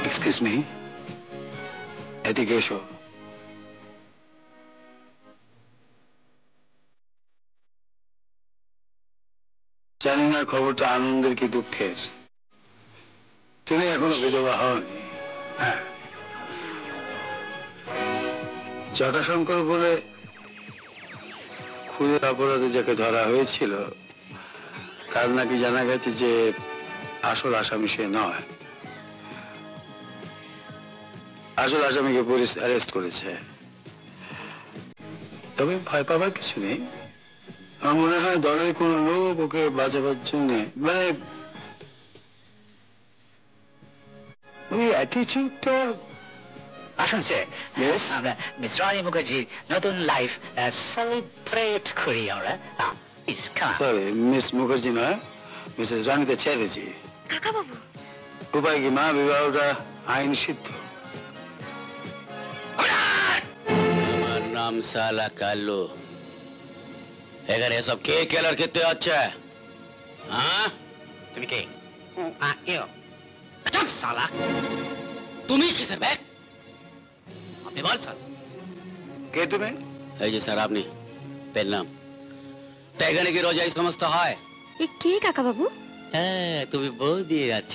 এক্সকিউজ মি, এদিকে এসো। জানি না খবরটা আনন্দের কি দুঃখের, তুমি এখনো বিধবা হওনি। হ্যাঁ, জটাশঙ্কর বলে খুনের অপরাধে যাকে ধরা হয়েছিল তার নাকি জানা গেছে যে আসল আসামি সে নয়। আসল আসামিকে পুলিশ অ্যারেস্ট করেছে। তবে ভয় পাবার কিছু নেই। আমার মনে হয় দলের কোন লোক ওকে বাঁচাবার জন্য, মানে ওই অ্যাটিচিউডটা। আসুন স্যার, আমরা মিস রানী মুখার্জির নতুন লাইফ সেলিব্রেট করি আমরা। সরি, মিস মুখার্জি নয়, মিসেস রানীতে চ্যাটার্জি। কাকা বাবু, উপায় কি মা, বিবাহটা আইন সিদ্ধ। আমার নাম সালা কালু। এখানে এসব কে কেলার খেতে হচ্ছে? হ্যাঁ, তুমি কে? চুপ সালা। তুমি কিসের ব্যাগ? আপনি বল স্যার। কে তুমি? এই যে স্যার আপনি, পেন নাম। তো এখানে কি রোজ এই সমস্ত হয়? এ কে কাকা বাবু? হ্যাঁ, তুমি বউ দিয়ে যাচ্ছ।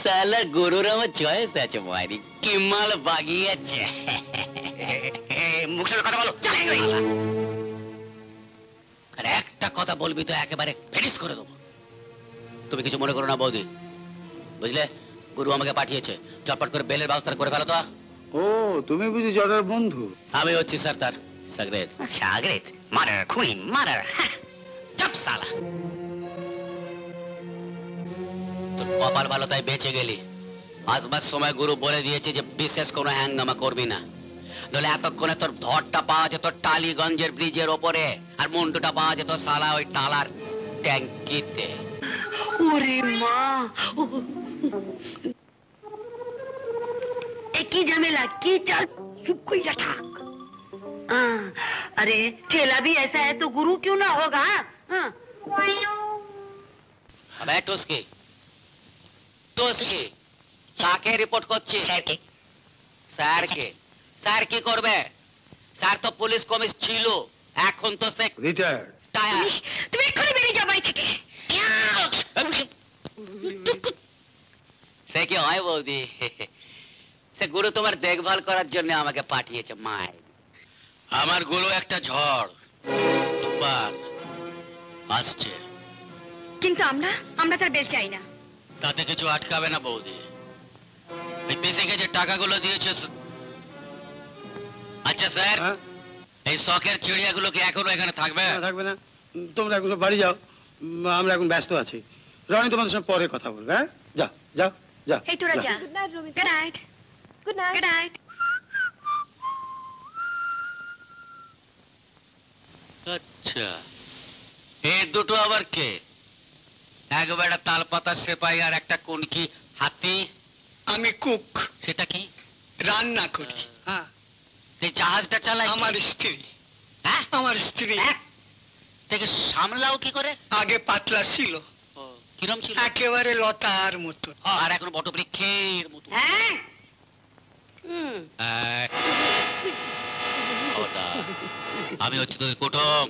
সালা গরুর আমার চয়েস আছে, মারি কি মাল বাগিয়েছে। মুখ সামনে কথা বলো। আর একটা কথা বলবি তো একেবারে ফেরিস করে দেবো। তুমি কিছু মনে করো না বৌদি, বুঝলে? গুরু আমাকে পাঠিয়েছে, চটপট করে বেলের ব্যবস্থা করে ফেলো তো। ও, তুমি বুঝি জটার বন্ধু? আমি হচ্ছি স্যার তার সাগরেদ। সাগরেদ? মার্ডার, খুনি, মার্ডার। চুপ সালা। তোর কপাল ভালো তাই বেঁচে গেলি। আসবার সময় গুরু বলে দিয়েছে যে বিশেষ কোনো হ্যাঙ্গামা করবি না, নইলে এতক্ষণে তোর ধরটা পাওয়া যেত টালিগঞ্জের ব্রিজের ওপরে, আর মুন্ডুটা পাওয়া যেত সালা ওই টালার ট্যাঙ্কিতে। ওরে মা, কি झमेला की चल चुप कोई जा ठाक। अरे चेला भी ऐसा है तो गुरु क्यों ना होगा? अबे टुस्की, टुस्की কাকে রিপোর্ট করছিস? স্যারকে। স্যারকে? স্যার কি করবে? স্যার তো পুলিশ কমিশ ছিল, এখন তো সে রিটায়ার্ড। তুমি এক্ষুনি বেরিয়ে যাও বাড়ি থেকে। সে কি হয় বৌদি? সে গুরু তোমার দেখভাল করার জন্য আমাকে পাঠিয়েছে। মায়, আমার গুরু একটা ঝড় তুফান আসছে, কিন্তু আমরা তার বেল চাই না। তাতে কিছু আটকাবে না বৌদি। এই পেশিকে যে টাকাগুলো দিয়েছে। আচ্ছা স্যার, এই শখের চিড়িয়াগুলো কি এখনো এখানে থাকবে? থাকবে না, তোমরা এখন বাড়ি যাও, আমরা এখন ব্যস্ত আছি। রনি তোমাদের সঙ্গে পরে কথা বলবে। হ্যাঁ, যাও যাও যাও। এই তোরা যা। Good night Robi. Good night. Good night. Good night. আচ্ছা, এই দুটো আবার কে? এক বেটা তালপাতা সেপাই আর একটা কোনকি হাতি। আমি কুক। সেটা কি? রান্না করি। হ্যাঁ, জাহাজটা চালাই আমার স্ত্রী। হ্যাঁ, আমার স্ত্রী। থেকে সামলাও কি করে? আগে পাতলা ছিল, কিরম ছিল? একেবারে লতার মতো। আর এখন বটবৃক্ষের মতো। হ্যাঁ আমি হচ্ছে তোদের কুটুম,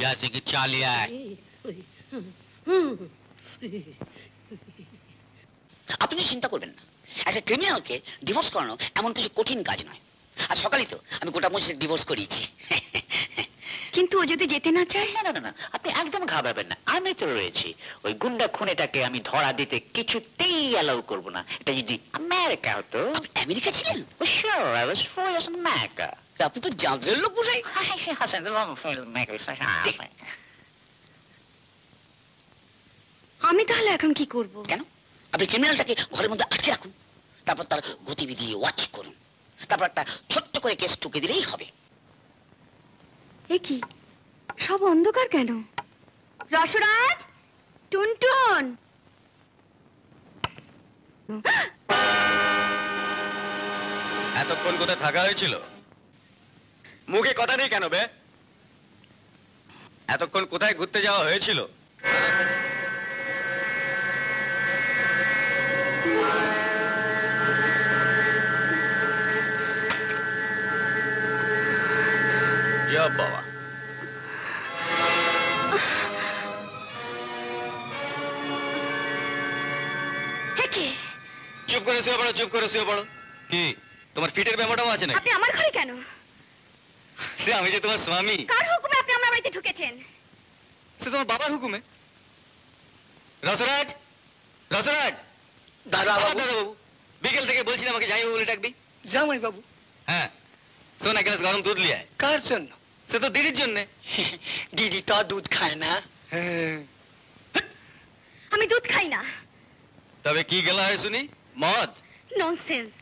যা শিখে চালিয়ে আয়। আপনি চিন্তা করবেন না, একটা ক্রিমিনালকে ডিভোর্স করানো এমন কিছু কঠিন কাজ নয়। আর সকালেই তো আমি গোটা মসজিদ ডিভোর্স করিয়েছি। কিন্তু ও যদি যেতে না চায়? না না না না, আপনি একদম ঘাবড়াবেন না, আমি তো রয়েছি। ওই গুন্ডা খুনেটাকে আমি ধরা দিতে কিছুতেই অ্যালাউ করব না। এটা যদি আমেরিকা হতো। আপনি আমেরিকা ছিলেন? Sure, I was 4 years in America. আপনি তো জাদরের লোক বোঝাই। আমি তাহলে এখন কি করব? কেন? আপনি ক্রিমিনালটাকে ঘরের মধ্যে আটকে রাখুন, তারপর তার গতিবিধি ওয়াচ করুন, তারপর একটা ছোট্ট করে কেস ঠুকে দিলেই হবে। এ কি সব অন্ধকার কেন? রসরাজ, টুনটুন, এতক্ষণ কোথায় থাকা হয়েছিল? মুখে কথা নেই কেন বে? এতক্ষণ কোথায় ঘুরতে যাওয়া হয়েছিল? বাবা, চুপ করে শুয়ে পড়ো, চুপ করে শুয়ে পড়ো। কি তোমার ফিটের ব্যামোটাও আছে নাকি? আপনি আমার ঘরে কেন? সে আমি যে তোমার স্বামী। কার হুকুমে আপনি আমার বাড়িতে ঢুকেছেন? সে তোমার বাবার হুকুমে। রসরাজ, রসরাজ। দাদা বাবু। বিকেল থেকে বলছিলাম আমাকে জামাই বাবু বলে ডাকবি। জামাই বাবু? হ্যাঁ, শোন এক গ্লাস গরম দুধ লিয়ে আয়। কার জন্য? সে তো দিদির জন্য। দিদি তো দুধ খায় না। আমি দুধ খাই না। তবে কি গেলা হয় শুনি? মদ? ননসেন্স।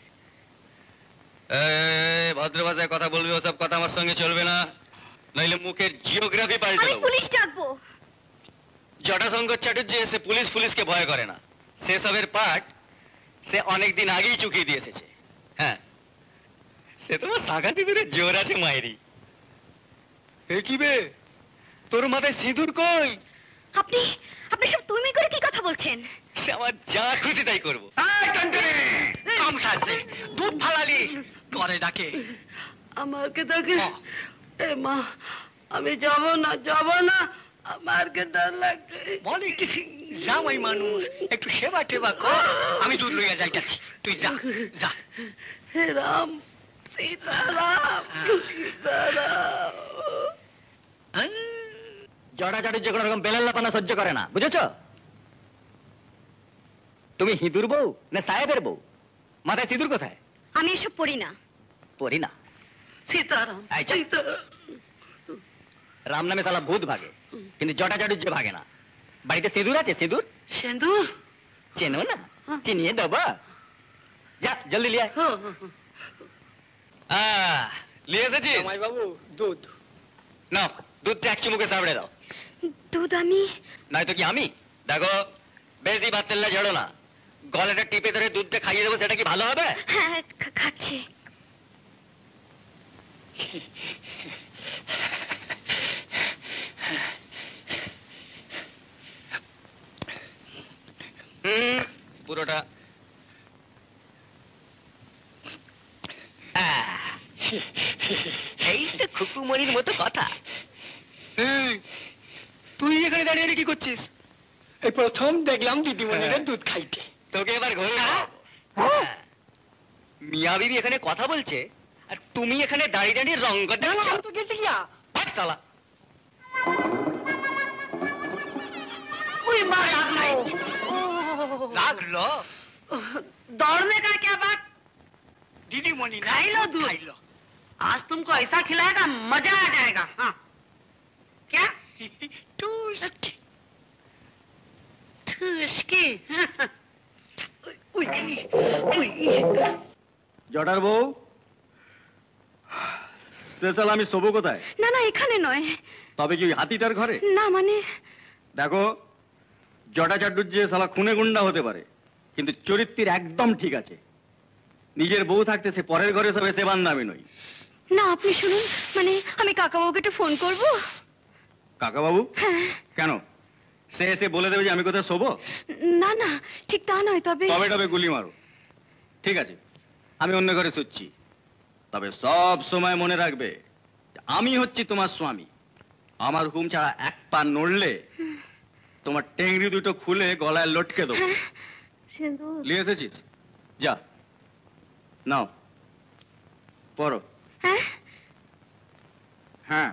ভদ্র ভাষায় কথা বলবি, ওসব কথা আমার সঙ্গে চলবে না, নইলে মুখের জিওগ্রাফি পাল্টে আমি দেবো। পুলিশ ডাকবো। জটাশঙ্কর চ্যাটার্জি সে পুলিশকে ভয় করে না। সেসবের পার্ট সে অনেকদিন আগেই চুকিয়ে দিয়ে এসেছে। হ্যাঁ, সে তোমার শাখা সিঁদুরের জোর আছে মায়েরি। এ কি বে, তোর মাথায় সিঁদুর কই? আপনি আপনি সব তুমি করে কি কথা বলছেন? সে আমার যা খুশি তাই করবো। দুধ ফালালি করে ডাকে। আমাকে দেখে এ মা, আমি যাব না, আমাকে ডর লাগছে। বলে কি জামাই মানুষ, একটু সেবা টেবা কর, আমি দুধ লইয়া যাইতাছি, তুই যা যা। হে রাম, সীতারাম, সীতারাম। জড়াজড়ির যে কোনো রকম বেলাল্লাপানা সহ্য করে না, বুঝেছো? তুমি হিঁদুর বউ না সাহেবের বউ? মাথায় সিঁদুর কোথায়? আমি এসব পড়ি না। পড়ি না? সীতারাম, সীতারাম। রাম নামে শালা ভূত ভাগে, কিন্তু জটাজড়ির যে ভাগে না। বাড়িতে সিঁদুর আছে? সিঁদুর? সিঁদুর চেনো না? চিনিয়ে দেবা? যা জলদি লিয়ে আয়। লিয়ে এসেছিস? জামাই বাবু দুধ না, দুধটা এক চুমুকে সাবড়ে দাও। দুধ আমি? নয়তো কি আমি? দেখো, বেশি ভাত তেললে ঝেড়ো না, গলাটা টিপে ধরে দুধটা খাইয়ে দেবো, সেটা কি ভালো হবে? হ্যাঁ, খাচ্ছি। পুরোটা। এই তো খুকুমণির মতো কথা। তুই এখানে দাঁড়িয়ে কি করছিস? এই প্রথম দেখলাম দিদিমণিরা দুধ খাইতে। তোকে এবার ঘরে মিয়া বিবি এখানে কথা বলছে, আর তুমি এখানে দাঁড়িয়ে দাঁড়িয়ে রঙ দেখছো। তো গেছে গিয়া ভাগ শালা। ওই মা লাগলো। লাগলো? दौड़ने का क्या बात? दीदीमणि ना खाई लो दूध। खाई लो। आज तुमको ऐसा खिलाएगा मजा आ जाएगा। हाँ क्या? टूस्की। ठुसकी। জটার বউ, সে শালা আমি শোবো কোথায়? না না, এখানে নয়। তবে কি হাতিটার ঘরে? না মানে দেখো, জটা চাড্ডুর যে শালা খুনে গুন্ডা হতে পারে, কিন্তু চরিত্রের একদম ঠিক আছে। নিজের বউ থাকতে সে পরের ঘরে সবে সে বান্ধা আমি নই। না আপনি শুনুন, মানে আমি কাকাবাবুকে একটু ফোন করব। কাকা বাবু? হ্যাঁ। কেন? সে এসে বলে দেবে যে আমি কোথায় শোবো? না না, ঠিক তা নয়, তবে তবে গুলি মারো। ঠিক আছে, আমি অন্য ঘরে শুচ্ছি, তবে সব সময় মনে রাখবে আমি হচ্ছি তোমার স্বামী। আমার হুকুম ছাড়া এক পা নড়লে তোমার টেংরি দুটো খুলে গলায় লটকে দেবো। নিয়ে এসেছিস? যা নাও পড়ো। হ্যাঁ।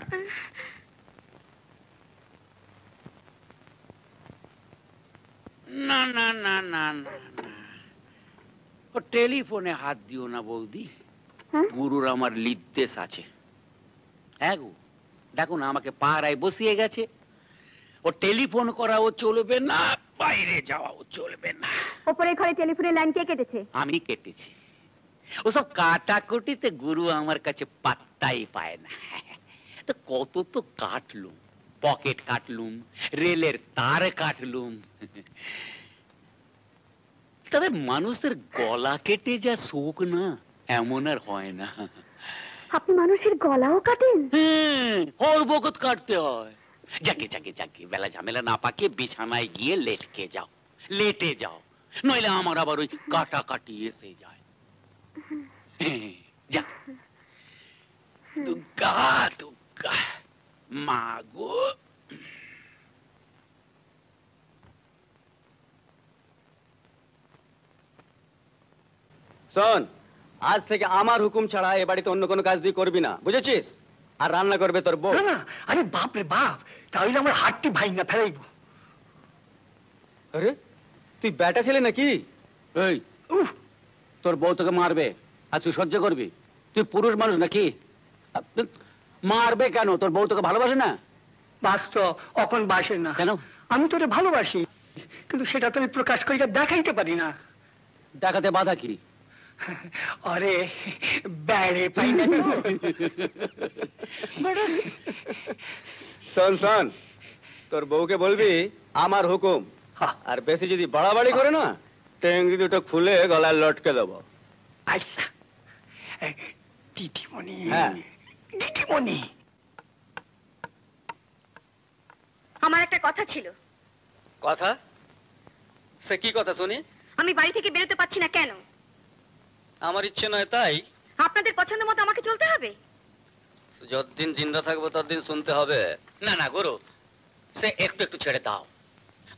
না না না না না না, ও টেলিফোনে হাত দিও না বৌদি। গুরুর আমার নির্দেশ আছে। হ্যাঁ গো, দেখো না আমাকে পাড়ায় বসিয়ে গেছে। ও টেলিফোন করাও চলবে না, বাইরে যাওয়াও চলবে না। ওপরের ঘরে টেলিফোনের লাইন কে কেটেছে? আমি কেটেছি। ওসব কাটাকুটিতে গুরু আমার কাছে পাত্তাই পায় না। তো কত তো কাটলুম, পকেট কাটলুম, রেলের তার কাটলুম, তবে মানুষের গলা কেটে যা শোক না, এমন আর হয় না। আপনি মানুষের গলাও কাটেন? হর বকত কাটতে হয়। যাকে যাকে যাকে বেলা ঝামেলা না পাকে বিছানায় গিয়ে লেটে যাও, নইলে আমার আবার ওই কাটাকাটি এসে যায়। যা দুর্গা দুর্গা মা গো। শোন, আজ থেকে আমার হুকুম ছাড়া এ বাড়িতে অন্য কোনো কাজ তুই করবি না, বুঝেছিস? আর রান্না করবে তোর বউ। না, আরে বাপ রে বাপ, তাহলে আমার হাতটি ভাঙা ফেলাইব। আরে তুই ব্যাটা ছেলে নাকি? এই তোর বউ তোকে মারবে আর তুই সহ্য করবি? তুই পুরুষ মানুষ নাকি? মারবে কেন? তোর বউ তোকে ভালোবাসে না? বাস্তব অখন বাসে না। কেন? আমি তোরে ভালোবাসি, কিন্তু সেটা তো আমি প্রকাশ করিটা দেখাইতে পারি না। দেখাতে বাধা কি? আরে বেড়ে পাই না। শোন শোন, তোর বউকে বলবি আমার হুকুম, আর বেশি যদি বাড়াবাড়ি করে না, টেংরি দুটো খুলে গলায় লটকে দেবো। আচ্ছা দিদিমণি। হ্যাঁ দিদিমণি, আমার একটা কথা ছিল। কথা? সে কি কথা শুনি? আমি বাড়ি থেকে বেরোতে পারছি না কেন? আমার ইচ্ছে নয় তাই? আপনাদের পছন্দ মতো আমাকে চলতে হবে। যতদিন জিন্দা থাকবো ততদিন শুনতে হবে। না না গুরু, সে একটু একটু ছেড়ে দাও।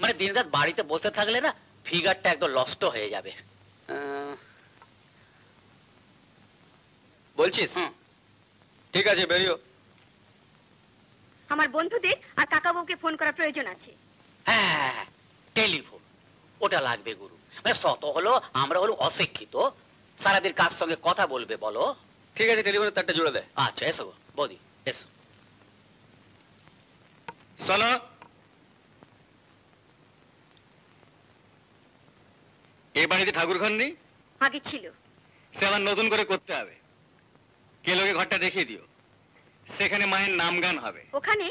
মানে দিন রাত বাড়িতে বসে থাকলে না ফিগারটা একদম লস্ট হয়ে যাবে। বলছিস? ঠিক আছে, বেরিও। আমার বন্ধুদের আর কাকাবাবুকে ফোন করার প্রয়োজন আছে। হ্যাঁ, টেলিফোন ওটা লাগবে গুরু। মানে শত হলো আমরা হলো অশিক্ষিত, সারাদিন কার সঙ্গে কথা বলবে বলো? ঠিক আছে, টেলিফোনের তারটা জুড়ে দে। আচ্ছা এসো গো বৌদি, এসো। শোনো, এই বাড়িতে ঠাকুর ঘর নেই? আগে ছিল। সে আবার নতুন করে করতে হবে। কে লোকে ঘরটা দেখিয়ে দিও। সেখানে মায়ের নাম গান হবে। ওখানে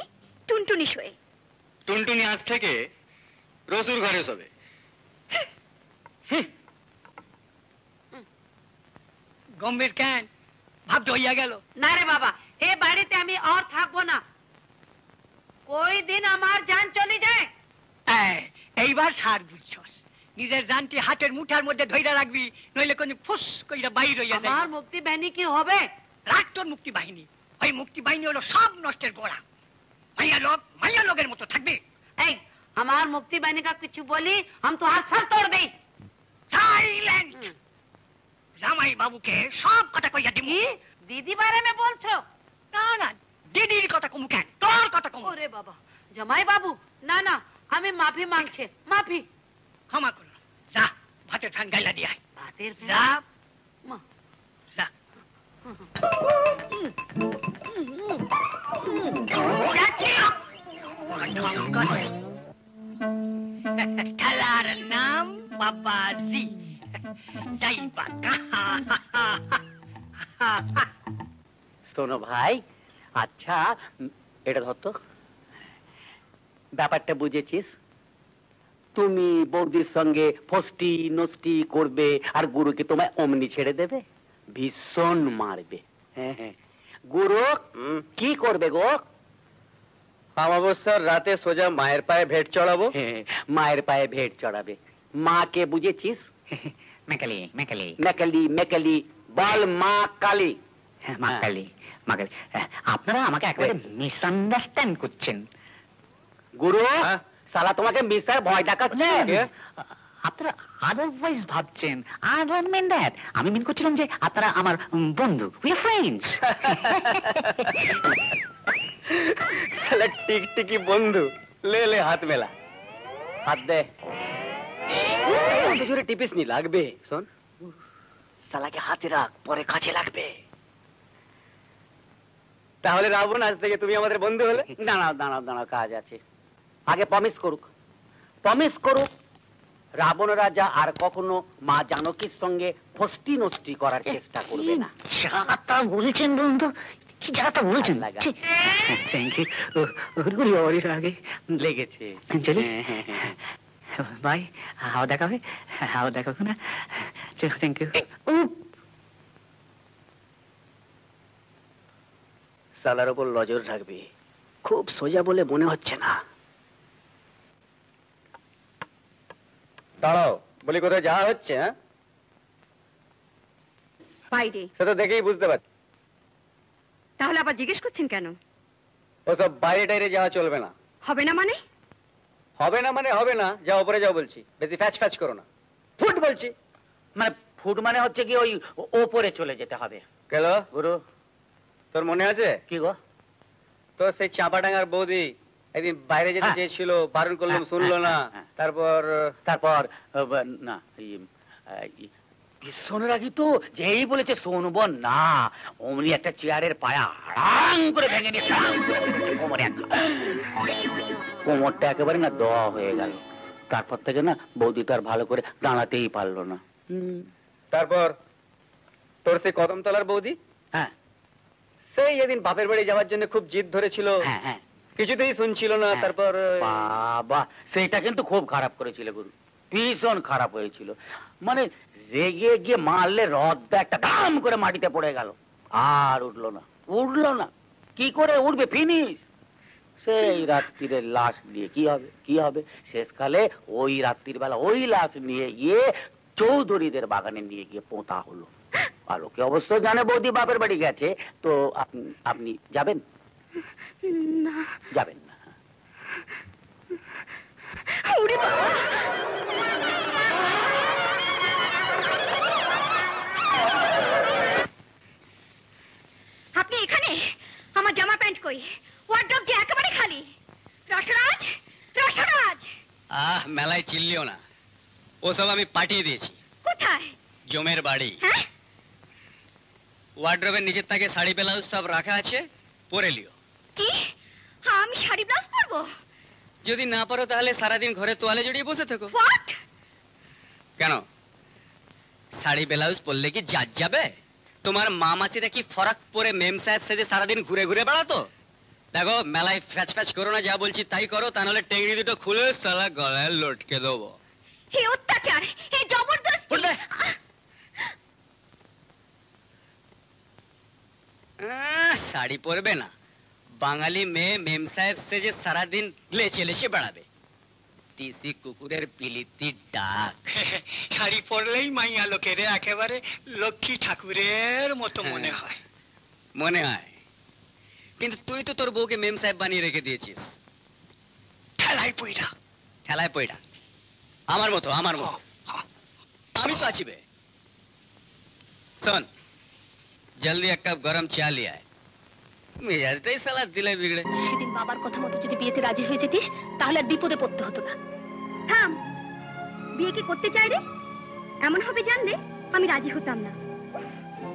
টুনটুনি শোয়ে। টুনটুনি আজ থেকে রসুর ঘরে শোবে। গম্ভীর কেন ভাবতে হইয়া গেল? না রে বাবা, এ বাড়িতে আমি আর থাকবো না। কই দিন আমার জান চলে যায়। এইবার সার বুঝছস, নিজের জানটি হাতের মুঠার মধ্যে ধইরা রাখবি, নইলে কোন ফুস কইরা বাইর হইয়া যায়। আমার মুক্তি বাহিনী কি হবে? রাখ তোর মুক্তি বাহিনী। ওই মুক্তি বাহিনী হলো সব নষ্টের গোড়া। মাইয়া লোকের মতো থাকবে। এই আমার মুক্তি বাহিনী কা কিছু বলি हम तो हाथ सर तोड़ दे। সাইলেন্ট। জামাই বাবুকে সব কথা কইয়া দিমু। দিদি বারে মে বলছো? না না, দিদির কথা কমু কেন, তোর কথা কমু। ওরে বাবা, জামাই বাবু না না, আমি মাফি মাংছে, মাফি। ক্ষমা করো। যা ভাতের ধান গাইলা দিয়া। ভাতের যা মা যা। যাচ্ছি। খেলার নাম বাবাজি। যাইবা কাহা? শোনো ভাই, আচ্ছা এটা ধর তো, ব্যাপারটা বুঝেছিস? তুমি বৌদির সঙ্গে ফষ্টি নষ্টি করবে আর গুরুকে তোমায় অমনি ছেড়ে দেবে? ভীষণ মারবে। হ্যাঁ হ্যাঁ, গুরু কি করবে গো? অমাবস্যার রাতে সোজা মায়ের পায়ে ভেট চড়াবো। মায়ের পায়ে ভেট চড়াবে। মাকে বুঝেছিস? মেকালি মেকালি মেকালি মেকালি বল, মা কালী। মা কালী মা কালী। আপনারা আমাকে একেবারে মিসআন্ডারস্ট্যান্ড করছেন। গুরু শালা তোমাকে মিসার ভয় দেখাচ্ছে। আপনারা আদারওয়াইজ ভাবছেন। I don't mean that. আমি মিন করছিলাম যে আপনারা আমার বন্ধু, উই আর ফ্রেন্ডস। শালা টিকটিকি বন্ধু, লে লে হাত মেলা, হাত দে। জোরে টিপিস নি, লাগবে। শোন, শালাকে হাতে রাখ, পরে কাছে লাগবে। তাহলে রাবণ, আজ থেকে তুমি আমাদের বন্ধু হলে? দাঁড়াও দাঁড়াও দাঁড়াও, কাজ আছে। আগে প্রমিস করুক, প্রমিস করুক রাবণ রাজা আর কখনো মা জানকীর সঙ্গে ফষ্টি নষ্টি করার চেষ্টা করবে না। যা বলছেন বন্ধু, কি যাতা বলছেন? Thank you. আগে লেগেছে। ভাই, হাও দেখা হবে, হাও দেখা না। Thank you. সালার ওপর নজর রাখবি, খুব সোজা বলে মনে হচ্ছে না। দাঁড়াও, বলি কোথায় যাওয়া হচ্ছে? বাইরে। সেটা দেখেই বুঝতে পারছি। তাহলে আবার জিজ্ঞেস করছেন কেন? ওসব বাইরে টাইরে যাওয়া চলবে না। হবে না মানে? হবে না মানে হবে না। যাও উপরে যাও বলছি, বেশি ফ্যাচ ফ্যাচ করো না। ফুট বলছি। মানে ফুট মানে হচ্ছে কি ওই ওপরে চলে যেতে হবে। কেন গুরু, তোর মনে আছে? কি গো? তোর সেই চাঁপাডাঙ্গার বৌদি একদিন বাইরে যেতে চেয়েছিল, বারণ করলাম, শুনলো না। তারপর তারপর না, শোনার আগে তো যেই বলেছে শুনবো না, অমনি একটা চেয়ারের পায়া হাড়াং করে ভেঙে নিয়ে কোমরে, কোমরটা একেবারে না দেওয়া হয়ে গেল। তারপর থেকে না বৌদি তো আর ভালো করে দাঁড়াতেই পারলো না। তারপর তোর সেই কদমতলার বৌদি, হ্যাঁ, সেই যেদিন বাপের বাড়ি যাওয়ার জন্য খুব জিদ ধরেছিল, হ্যাঁ হ্যাঁ, কিছুতেই শুনছিল না। তারপর বাবা, সেইটা কিন্তু খুব খারাপ করেছিল গুরু, ভীষণ খারাপ হয়েছিল। মানে রেগে গিয়ে মারলে রদটা একটা দাম করে মাটিতে পড়ে গেল, আর উঠলো না, উঠলো না। কি করে উঠবে? ফিনিশ। সেই রাত্রির লাশ নিয়ে কি হবে, কি হবে? শেষকালে ওই রাত্রির বেলা ওই লাশ নিয়ে গিয়ে চৌধুরীদের বাগানে নিয়ে গিয়ে পোঁতা হলো। আর ওকে অবশ্য জানে বৌদি বাপের বাড়ি গেছে, তো আপনি যাবেন না? যাবেন না? আপনি এখানে? আমার জামা প্যান্ট কই? ওয়ার্ডরোব যে একেবারে খালি। রসরাজ, রসরাজ! মেলায় চিল্লিও না, ওসব আমি পাঠিয়ে দিয়েছি। কোথায়? জমের বাড়ি। ওয়ার্ডরোবের নিচের থেকে শাড়ি ব্লাউজ সব রাখা আছে, পরে লিও। কি? আমি শাড়ি ব্লাউজ পরবো? যদি না পারো তাহলে সারাদিন ঘরে তোয়ালে জড়িয়ে বসে থাকো। হোয়াট? কেন, শাড়ি ব্লাউজ পরলে কি জাজ যাবে? তোমার মা মাসিরা কি ফরাক পরে মেম সাহেব সেজে সারাদিন ঘুরে ঘুরে বেড়াতো? দেখো, মেলায় ফ্যাচ ফ্যাচ করো না, যা বলছি তাই করো, তা নাহলে টেংরি দুটো খুলে সালা গলায় লটকে দেবো। হে অত্যাচার, হে জবরদস্তি! শাড়ি পরবে না, বাঙালি মেয়ে মেম সাহেব সেজে সারাদিন লেচে লেচে বেড়াবে। তিসি কুকুরের পিলিতি ডাক। শাড়ি পরলেই মাইয়া লোকের একেবারে লক্ষ্মী ঠাকুরের মতো মনে হয়। মনে হয়, কিন্তু তুই তো তোর বউকে মেম সাহেব বানিয়ে রেখে দিয়েছিস। ঠেলায় পইরা। ঠেলায় পইরা? আমার মতো, আমার মতো। আমি তো আছি বে। শোন, জলদি এক কাপ গরম চা লিয়ে আয়। মেজাজটাই সালা দিলে বিগড়ে। সেদিন বাবার কথা মতো যদি বিয়েতে রাজি হয়ে যেতিস, তাহলে আর বিপদে পড়তে হতো না। থাম, বিয়ে কি করতে চাই রে? এমন হবে জানলে আমি রাজি হতাম না।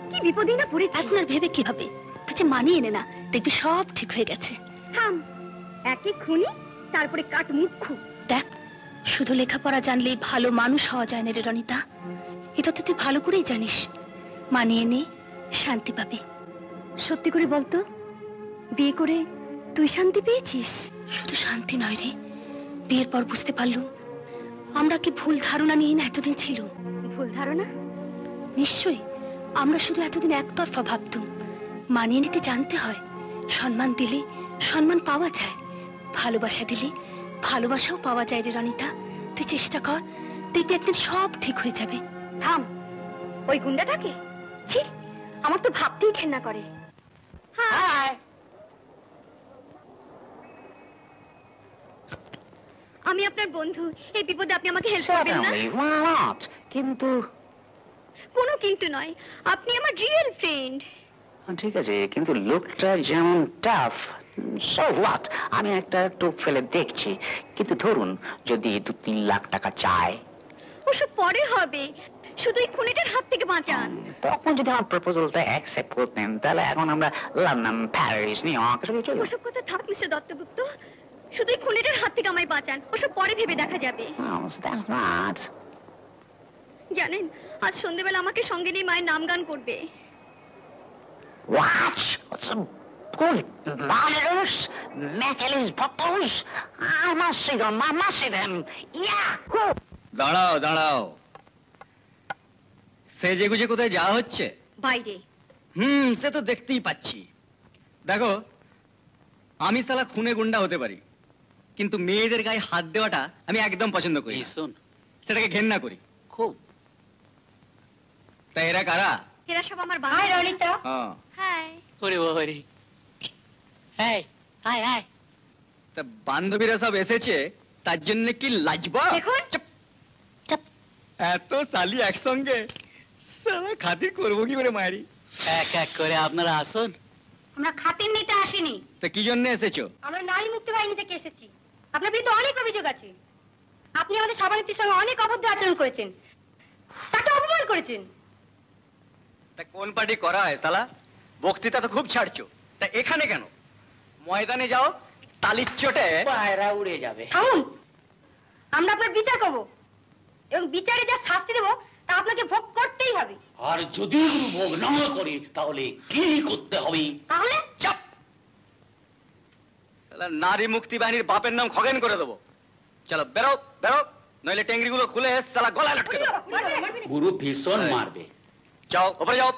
কি বিপদই না পড়েছি। এখন আর ভেবে কি হবে? আচ্ছা, মানিয়ে নে না, দেখবি সব ঠিক হয়ে গেছে। থাম, একে খুনি, তারপরে কাট মুখ্য। দেখ, শুধু লেখাপড়া জানলেই ভালো মানুষ হওয়া যায় না রে রনিতা। এটা তো তুই ভালো করেই জানিস। মানিয়ে নে, শান্তি পাবি। সত্যি করে বলতো, বিয়ে করে তুই শান্তি পেয়েছিস? শুধু শান্তি নয় রে, বিয়ের পর বুঝতে পারলুম আমরা কি ভুল ধারণা নিয়ে না এতদিন ছিল? ভুল ধারণা? নিশ্চয়ই। আমরা শুধু এতদিন একতরফা ভাবতুম। মানিয়ে নিতে জানতে হয়। সম্মান দিলে সম্মান পাওয়া যায়, ভালোবাসা দিলে ভালোবাসাও পাওয়া যায় রে রনিতা। তুই চেষ্টা কর, দেখবি একদিন সব ঠিক হয়ে যাবে। থাম, ওই গুন্ডাটাকে ছি, আমার তো ভাবতেই ঘেন্না করে। হাই, আমি আপনার বন্ধু। এই বিপদে আপনি আমাকে হেল্প করবেন না? কিন্তু কোনো কিন্তু নয়, আপনি আমার রিয়েল ফ্রেন্ড। ঠিক আছে, কিন্তু লোকটা যেমন টাফ, সো হোয়াট, আমি একটা টোপ ফেলে দেখছি। কিন্তু ধরুন যদি 2-3 লাখ টাকা চায়, ওসব পরে হবে, শুধু এই খুনিটার হাত থেকে বাঁচান। তখন যদি আমার প্রপোজালটা অ্যাকসেপ্ট করতেন, তাহলে এখন আমরা লন্ডন, প্যারিস, নিউ ইয়র্ক সব চলে ওসব কথা থাক মিস্টার দত্তগুপ্ত, শুধু এই খুনিটার হাত থেকে আমায় বাঁচান। ওসব পরে ভেবে দেখা যাবে। জানেন, আজ সন্ধ্যেবেলা আমাকে সঙ্গে নিয়ে মায়ের নাম গান করবে। What? What's a good murderers? Metal's bottles? I must see them, I must see them. Yeah! দাঁড়াও দাঁড়াও, সেজে গুজে কোথায় যাওয়া হচ্ছে? বাইরে। সে তো দেখতেই পাচ্ছি। দেখো, আমি শালা খুনে গুন্ডা হতে পারি, কিন্তু মেয়েদের গায়ে হাত দেওয়াটা আমি একদম পছন্দ করি না। সেটাকে ঘেন্না করি খুব। তা এরা কারা? এরা সব আমার ভাই। রনিতা। হাই। ওরে ওরে, হাই হাই হাই। তা বান্ধবীরা সব এসেছে, তার জন্য কি লাজবা? দেখুন, এত সালি একসঙ্গে, সালা খাতির করবো কি করে মায়েরি? এক এক করে আপনারা আসুন। আমরা খাতির নিতে আসিনি। তা কি জন্য এসেছো? আমরা নারী মুক্তি বাহিনী থেকে এসেছি। আপনার বিরুদ্ধে অনেক অভিযোগ আছে। আপনি আমাদের সভানেত্রীর সঙ্গে অনেক অভদ্র আচরণ করেছেন, তাকে অপমান করেছেন। তা কোন পার্টি করা হয় শালা? বক্তৃতা তো খুব ছাড়ছো, তা এখানে কেন? ময়দানে যাও, তালির চোটে পায়রা উড়ে যাবে। থামুন, আমরা আপনার বিচার করব এবং বিচারে যা শাস্তি দেব তা আপনাকে ভোগ করতেই হবে। আর যদি ভোগ না করি তাহলে কি করতে হবে? তাহলে চাপ। শালা নারী মুক্তি বাহিনীর বাপের নাম খগেন করে দেবো। চলো বেরো বেরো, নইলে টেঙ্গরি গুলো খুলে শালা গলায় লটকে দেবো। গুরু ভীষণ মারবে। যাও ওপরে যাও।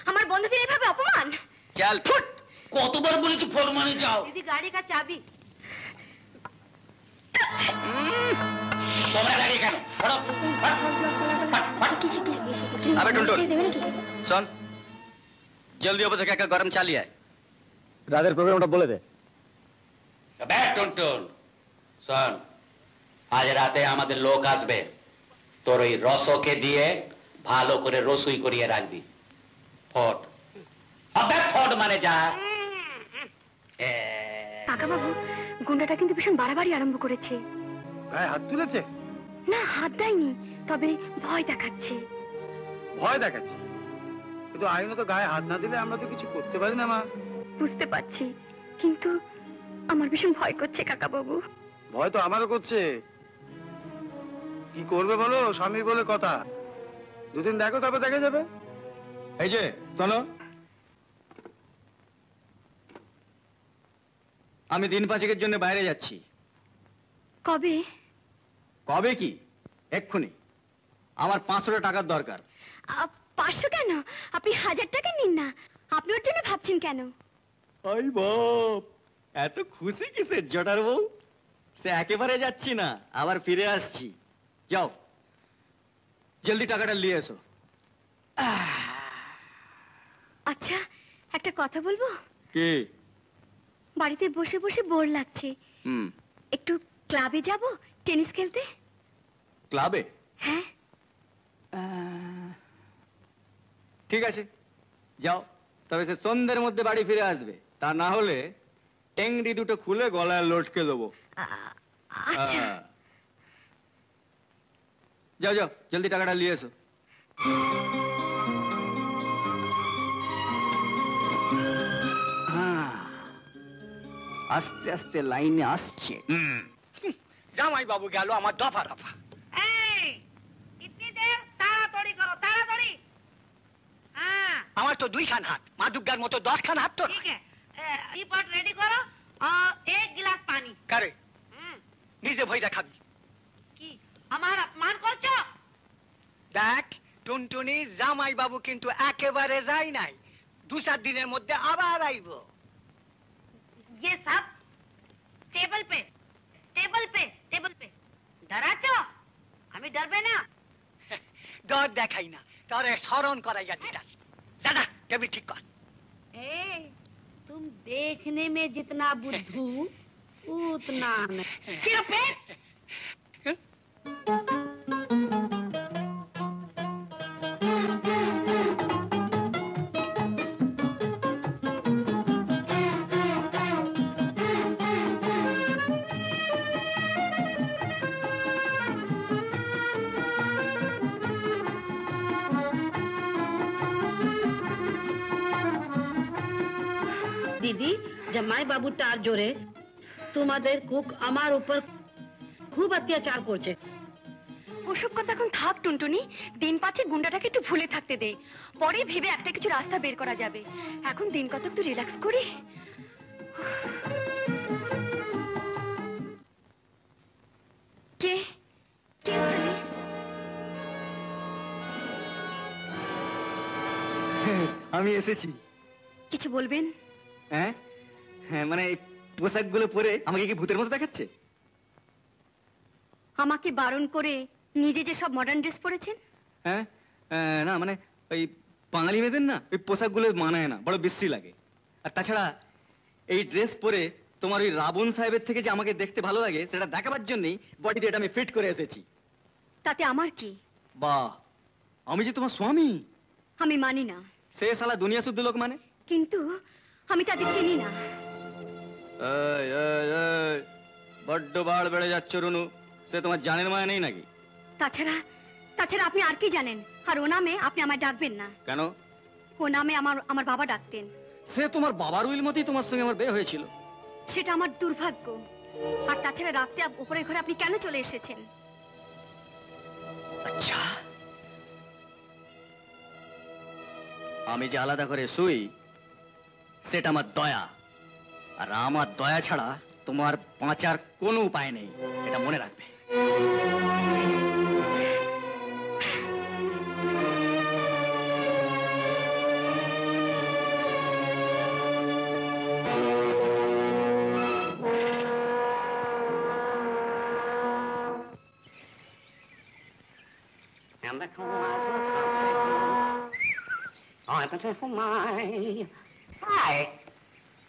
আমার বন্ধুদের এভাবে অপমান? চল ফুট। কতবার বলেছি ফরমানে যাও। দিদি গাড়ি কা চাবি। তোমরা দাঁড়িয়ে কেন? আবে টুনটুন, শোন, জলদি ওপর থেকে একটা গরম চা লিয়ে আয়। রাতের প্রোগ্রামটা বলে দে। টুনটুন শোন, আজ রাতে আমাদের লোক আসবে, তোর ওই রসকে দিয়ে ভালো করে রসুই করিয়ে রাখবি। ফট ফট মানে যা। কাকা বাবু, গুন্ডাটা কিন্তু ভীষণ বাড়াবাড়ি আরম্ভ করেছে। গায়ে হাত তুলেছে? না, হাত দেয়নি, তবে ভয় দেখাচ্ছে। ভয় দেখাচ্ছে? কিন্তু আইনত গায়ে হাত না দিলে আমরা তো কিছু করতে পারি না মা। বুঝতে পারছি, কিন্তু আমার ভীষণ ভয় করছে কাকা বাবু। ভয় তো আমারও করছে। কি করবে বলো, স্বামী বলে কথা। দুদিন দেখো, তবে দেখা যাবে। এই যে শোনো, আমি দিন 5 জন্য বাইরে যাচ্ছি। কবে? কবে কি? এক্ষুনি। আমার 500 টাকার দরকার। 500 কেন? আপনি 1000 টাকা নিন না। আপনি ওর জন্য ভাবছেন কেন? ওই বাপ, এত খুশি কিসের জটার বউ? সে একেবারে যাচ্ছি না, আবার ফিরে আসছি। যাও, জলদি টাকাটা নিয়ে এসো। আচ্ছা, একটা কথা বলবো? কি? বাড়িতে বসে বসে বোর লাগছে, একটু ক্লাবে যাব টেনিস খেলতে। ক্লাবে? হ্যাঁ। ঠিক আছে, যাও। তবে সে সন্ধ্যের মধ্যে বাড়ি ফিরে আসবে, তা না হলে টেংরি দুটো খুলে গলায় লটকে দেবো। আচ্ছা। যাও যাও, জলদি টাকাটা নিয়ে এসো। আস্তে আস্তে লাইনে আসছে। জামাই বাবু গেল আমার দফা দফা। তাড়াতাড়ি করো, তাড়াতাড়ি। আমার তো 2 খান হাত, মা দুর্গার মতো 10 খান হাত তো। ঠিক আছে, এই পট রেডি করো আর 1 গ্লাস পানি। কারে? নিজে ভইরা খাবি। আমার মান করছো? দেখ টুনটুনি, জামাই বাবু কিন্তু একেবারে যায় নাই, 2-4 দিনের মধ্যে আবার আইব। ये सब टेबल पे टेबल पे टेबल पे डराचो? আমি ডরবে না? डर देखाई ना, तोरे स्मरण कराइया दिता। दादा टेबिल ठीक कर। ए, तुम देखने में जितना बुद्धू उतना नहीं। चुप है। দিদি, জামাই বাবু তার জোরে তোমাদের কুক আমার উপর খুব অত্যাচার করছে। ওসব কথা এখন থাক টুনটুনি, দিন পাঁচে গুন্ডাটাকে একটু ভুলে থাকতে দে, পরে ভেবে একটা কিছু রাস্তা বের করা যাবে। এখন দিন কত একটু রিল্যাক্স করি। কে কে ওখানে? আমি এসেছি। কিছু বলবেন? হ্যাঁ হ্যাঁ, মানে এই পোশাকগুলো পরে আমাকে কি ভূতের মতো দেখাচ্ছে? আমাকে বারণ করে নিজে যে সব মডার্ন ড্রেস পরেছেন। হ্যাঁ না, মানে ওই বাঙালি মেয়েদের না ওই পোশাকগুলো মানায় না, বড় বিশ্রী লাগে। আর তাছাড়া এই ড্রেস পরে তোমার ওই রাবণ সাহেবের থেকে যে আমাকে দেখতে ভালো লাগে সেটা দেখাবার জন্যই বডিতে এটা আমি ফিট করে এসেছি। তাতে আমার কি? বাহ, আমি যে তোমার স্বামী। আমি মানি না। সে শালা দুনিয়া শুদ্ধ লোক মানে। কিন্তু আমি তাদের চিনি না। বড্ড বাড় বেড়ে যাচ্ছে রুনু, সে তোমার জানের মায়া নেই নাকি? তাছাড়া তাছাড়া আপনি আর কি জানেন? আর ও নামে আপনি আমায় ডাকবেন না। কেন? ও নামে আমার বাবা ডাকতেন। সে তোমার বাবার উইল মতোই তোমার সঙ্গে আমার বিয়ে হয়েছিল। সেটা আমার দুর্ভাগ্য। আর তাছাড়া রাতে উপরের ঘরে আপনি কেন চলে এসেছেন? আচ্ছা, আমি যে আলাদা করে শুই সেটা আমার দয়া, আর আমার দয়া ছাড়া তোমার বাঁচার কোনো উপায় নেই, এটা মনে রাখবে।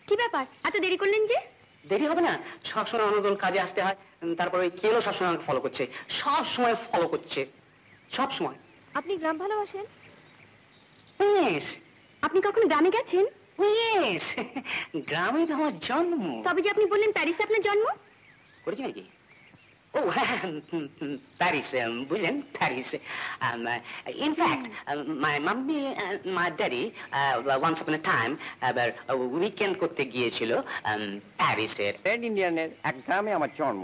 কি ব্যাপার, এত দেরি করলেন যে? দেরি হবে না, সবসময় অনুকূল কাজে আসতে হয়। তারপর ওই কেলো সবসময় আমাকে ফলো করছে, সব সময় ফলো করছে, সব সময়। আপনি গ্রাম ভালোবাসেন? Yes. আপনি কখনো গ্রামে গেছেন? Yes. গ্রামে তো আমার জন্ম। তবে যে আপনি বললেন প্যারিসে আপনার জন্ম। করেছি নাকি? ও হ্যাঁ, প্যারিস, বুঝলেন, Paris. In fact, my mummy and my daddy once upon a time weekend করতে গিয়েছিল প্যারিসের রেড ইন্ডিয়ানের এক গ্রামে আমার জন্ম।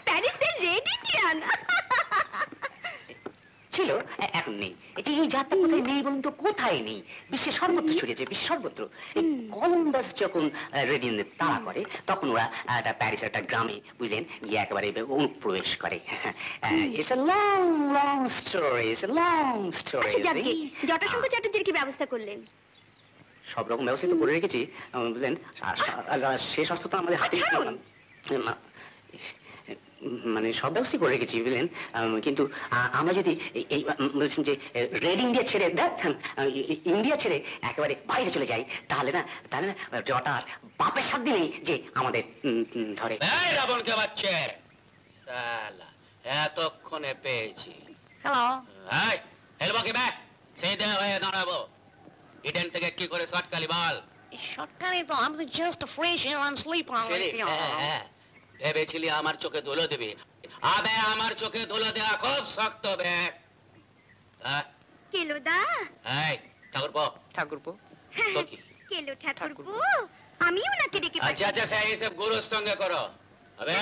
প্যারিসের রেড ইন্ডিয়ান ছিল, এখন নেই। এটি এই যাত্রা কোথায় নেই বলুন তো? কোথায় নেই? বিশ্বের সর্বত্র ছড়িয়েছে, বিশ্বের সর্বত্র। এই কলম্বাস যখন রেড ইন্ডিয়ান তাড়া করে তখন ওরা একটা প্যারিসের একটা গ্রামে, বুঝলেন, গিয়ে একেবারে অনুপ্রবেশ করে। It's a long, long story. It's a long story. আচ্ছা, যাকে জটাশঙ্কর চ্যাটার্জির কি ব্যবস্থা করলেন? সব রকম ব্যবস্থা তো করে রেখেছি, বুঝলেন। শেষ অস্ত্র তো আমাদের হাতে, মানে সব ব্যবস্থা করে রেখেছি, বুঝলেন। কিন্তু আমরা যদি এই বলছেন যে রেড ইন্ডিয়া ছেড়ে ইন্ডিয়া ছেড়ে একেবারে বাইরে চলে যাই, তাহলে না জটার বাপের সাথ দিলেই যে আমাদের ধরে। রাবণকে বাচ্চা শালা এতক্ষণে পেয়েছি। হ্যালো, ব্যাক সেই দেওয়া হয়ে দাঁড়াবো। ইডেন থেকে কি করে শর্টকালি বল? শর্টকালি তো আমি just fresh and sleep on. ভেবেছিলি আমার চোখে ধুলো দিবি? আবে আমার চোখে ধুলো দেওয়া খুব শক্ত ব্যাগ। কেলোদা। ঠাকুরপো কেলো ঠাকুরপো, আমি ওনাকে ডেকে পাঠাই। আচ্ছা সেই সব গুরুর সঙ্গে করো। আবে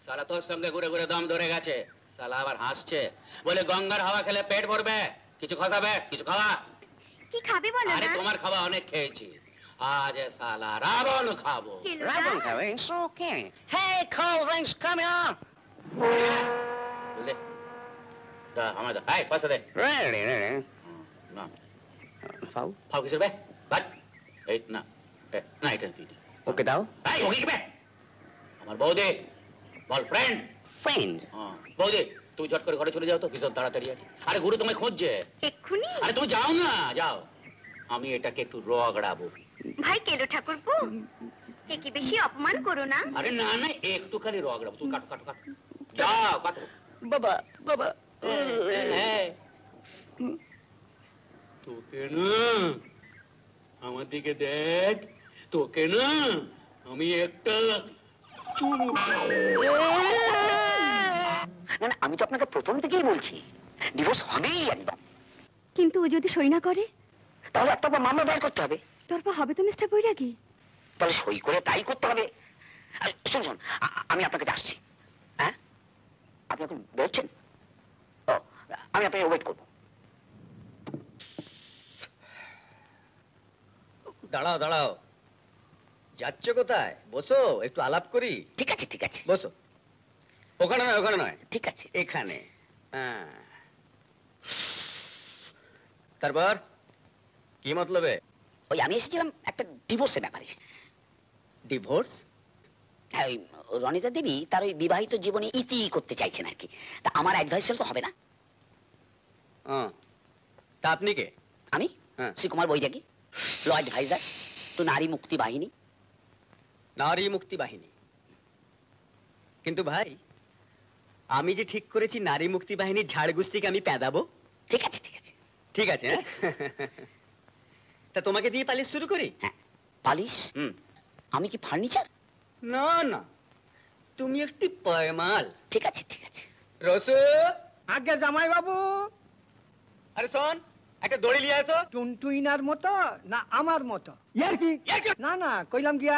শালা তোর সঙ্গে ঘুরে ঘুরে দম ধরে গেছে, শালা আবার হাসছে, বলে গঙ্গার হাওয়া খেলে পেট ভরবে, কিছু খাবে, কিছু খাওয়া। কি খাবে বলো না? আরে তোমার খাওয়া অনেক খেয়েছি, আজ শালা রাবণ খাবো। রাবণ খাবে? It's okay. Hey, cold drinks, come here. বুঝলে? দা আমার দা, এই পয়সা দে। না ফাউ ফাউ কিসের বে? বাট এই না না এটা তুই দে। ওকে দাও। এই ওকে কি বে? আমার বৌদি বল ফ্রেন্ড ফ্রেন্ড। হ্যাঁ বৌদি তুই ঝট করে ঘরে চলে যাও তো, ভীষণ তাড়াতাড়ি আছে। আরে গুরু তোমায় খুঁজছে। এক্ষুনি? আরে তুমি যাও না, যাও। আমি এটাকে একটু রগড়াবো। ভাই কেলো ঠাকুরপো, একে বেশি অপমান করো না। আরে না না একটু খালি রগড়াবো। তুমি কাটো কাটো কাটো, যাও কাটো। বাবা বাবা তোকে না আমার দিকে দেখ, তোকে না আমি একটা চুমু খাবো। না না, আমি তো আপনাকে প্রথম থেকেই বলছি ডিভোর্স হবেই একদম। কিন্তু ও যদি সই না করে? তাহলে একটা মামলা দায়ের করতে হবে। তোরপা হবে তো মিস্টার বৈরাগী। তাহলে সই করে তাই করতে হবে। শুন শুন, আমি আপনাকে আসছি। হ্যাঁ, আপনি এখন বলছেন? ও, আমি আপনাকে ওয়েট করবো। দাঁড়াও দাঁড়াও, যাচ্ছ কোথায়? বসো, একটু আলাপ করি। ঠিক আছে ঠিক আছে, বসো। ওখানে নয়, ওখানে নয়, ঠিক আছে এখানে। হ্যাঁ, তারপর কি মতলবে? ওই আমি এসেছিলাম একটা ডিভোর্সের ব্যাপারে। ডিভোর্স? হ্যাঁ, ওই রনিতা দেবী তার ওই বিবাহিত জীবনে ইতি করতে চাইছেন আর কি। তা আমার অ্যাডভাইস তো হবে না। তা আপনি কে? আমি শ্রীকুমার বৈরাগী, ল অ্যাডভাইজার তো নারী মুক্তি বাহিনী। নারী মুক্তি বাহিনী? কিন্তু ভাই, আমি যে ঠিক করেছি নারী মুক্তি বাহিনীর ঝাড়গুস্তিকে আমি পেদাবো। ঠিক আছে ঠিক আছে ঠিক আছে। তা তোমাকে দিয়ে পালিশ শুরু করি? হ্যাঁ, পালিশ? আমি কি ফার্নিচার? না না, তুমি একটি পয়মাল। ঠিক আছে ঠিক আছে। রসু, আগে জামাই বাবু। আরে শোন, একটা দড়ি লিয়ে আয় তো। টুনটুইনার মতো না আমার মতো? ইয়ার কি? না না, কইলাম গিয়া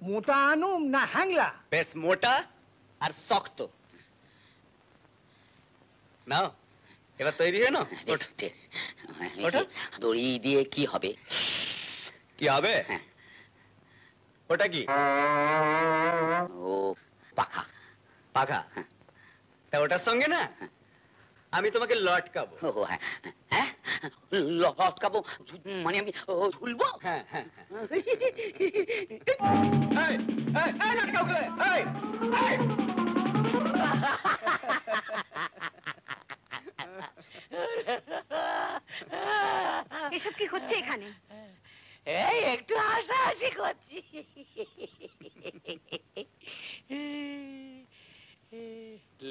মোটা আনুম না হ্যাংলা? বেশ মোটা আর শক্ত। নাও, এবার তৈরি হয়ে নাও। ওটা দড়ি দিয়ে কি হবে? কি হবে? ওটা কি? ও পাখা। পাখা? তা ওটার সঙ্গে না আমি তোমাকে লটকাবো। ও হ্যাঁ হ্যাঁ, লটকাবো মানে আমি ঝুলবো? হ্যাঁ হ্যাঁ। লটকাও গেলে। এসব কি হচ্ছে এখানে? এই একটু হাসাহাসি করছি।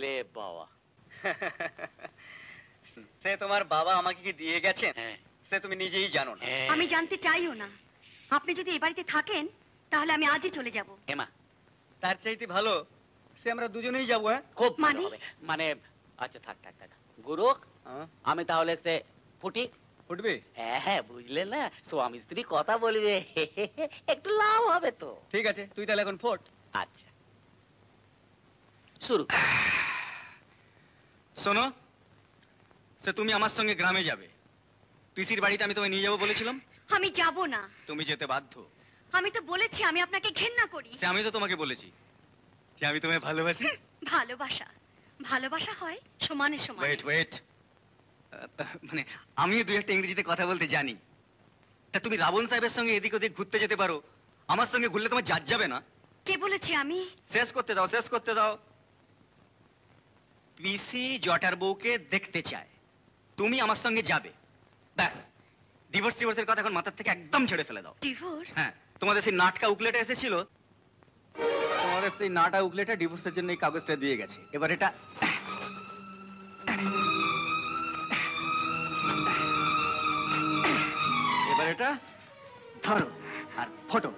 লে বাবা, সে তোমার বাবা আমাকে কি দিয়ে গেছেন সে তুমি নিজেই জানো না। আমি জানতে চাইও না। আপনি যদি এই বাড়িতে থাকেন তাহলে আমি আজই চলে যাব। এমা, তার চাইতে ভালো সে আমরা দুজনেই যাবো। হ্যাঁ, খুব মানে? ভালো হবে। মানে আচ্ছা থাক থাক থাক গুরু, আমি তাহলে সে ফুটি। ফুটবে? হ্যাঁ হ্যাঁ, বুঝলে না, স্বামী স্ত্রী কথা বলবে, একটু লাভ হবে তো। ঠিক আছে, তুই তাহলে এখন ফোট। আচ্ছা শুরু। শোনো, সে তুমি আমার সঙ্গে গ্রামে যাবে। পিসির বাড়িতে আমি তোমায় নিয়ে যাবো বলেছিলাম। আমি যাব না। তুমি যেতে বাধ্য। আমি তো বলেছি আমি আপনাকে ঘেন্না করি। সে আমি তো তোমাকে বলেছি যে আমি তোমায় ভালোবাসি। ভালোবাসা ভালোবাসা হয় সমানে সমান। ওয়েট ওয়েট, মানে আমিও দুই একটা ইংরেজিতে কথা বলতে জানি। তা তুমি রাবণ সাহেবের সঙ্গে এদিক ওদিক ঘুরতে যেতে পারো, আমার সঙ্গে ঘুরলে তোমার জাজ যাবে না? কে বলেছে আমি? শেষ করতে দাও, শেষ করতে দাও। পিসি জটার বউকে দেখতে চায়, তুমি আমার সঙ্গে যাবে। ব্যাস, ডিভোর্স টিভোর্সের কথা এখন মাথার থেকে একদম ছেড়ে ফেলে দাও। ডিভোর্স? হ্যাঁ, তোমাদের সেই নাটকা উকলেটা এসেছিল, তোমাদের সেই নাটা উকলেটা ডিভোর্সের জন্য এই কাগজটা দিয়ে গেছে। এবার এটা ধরো আর ফটো।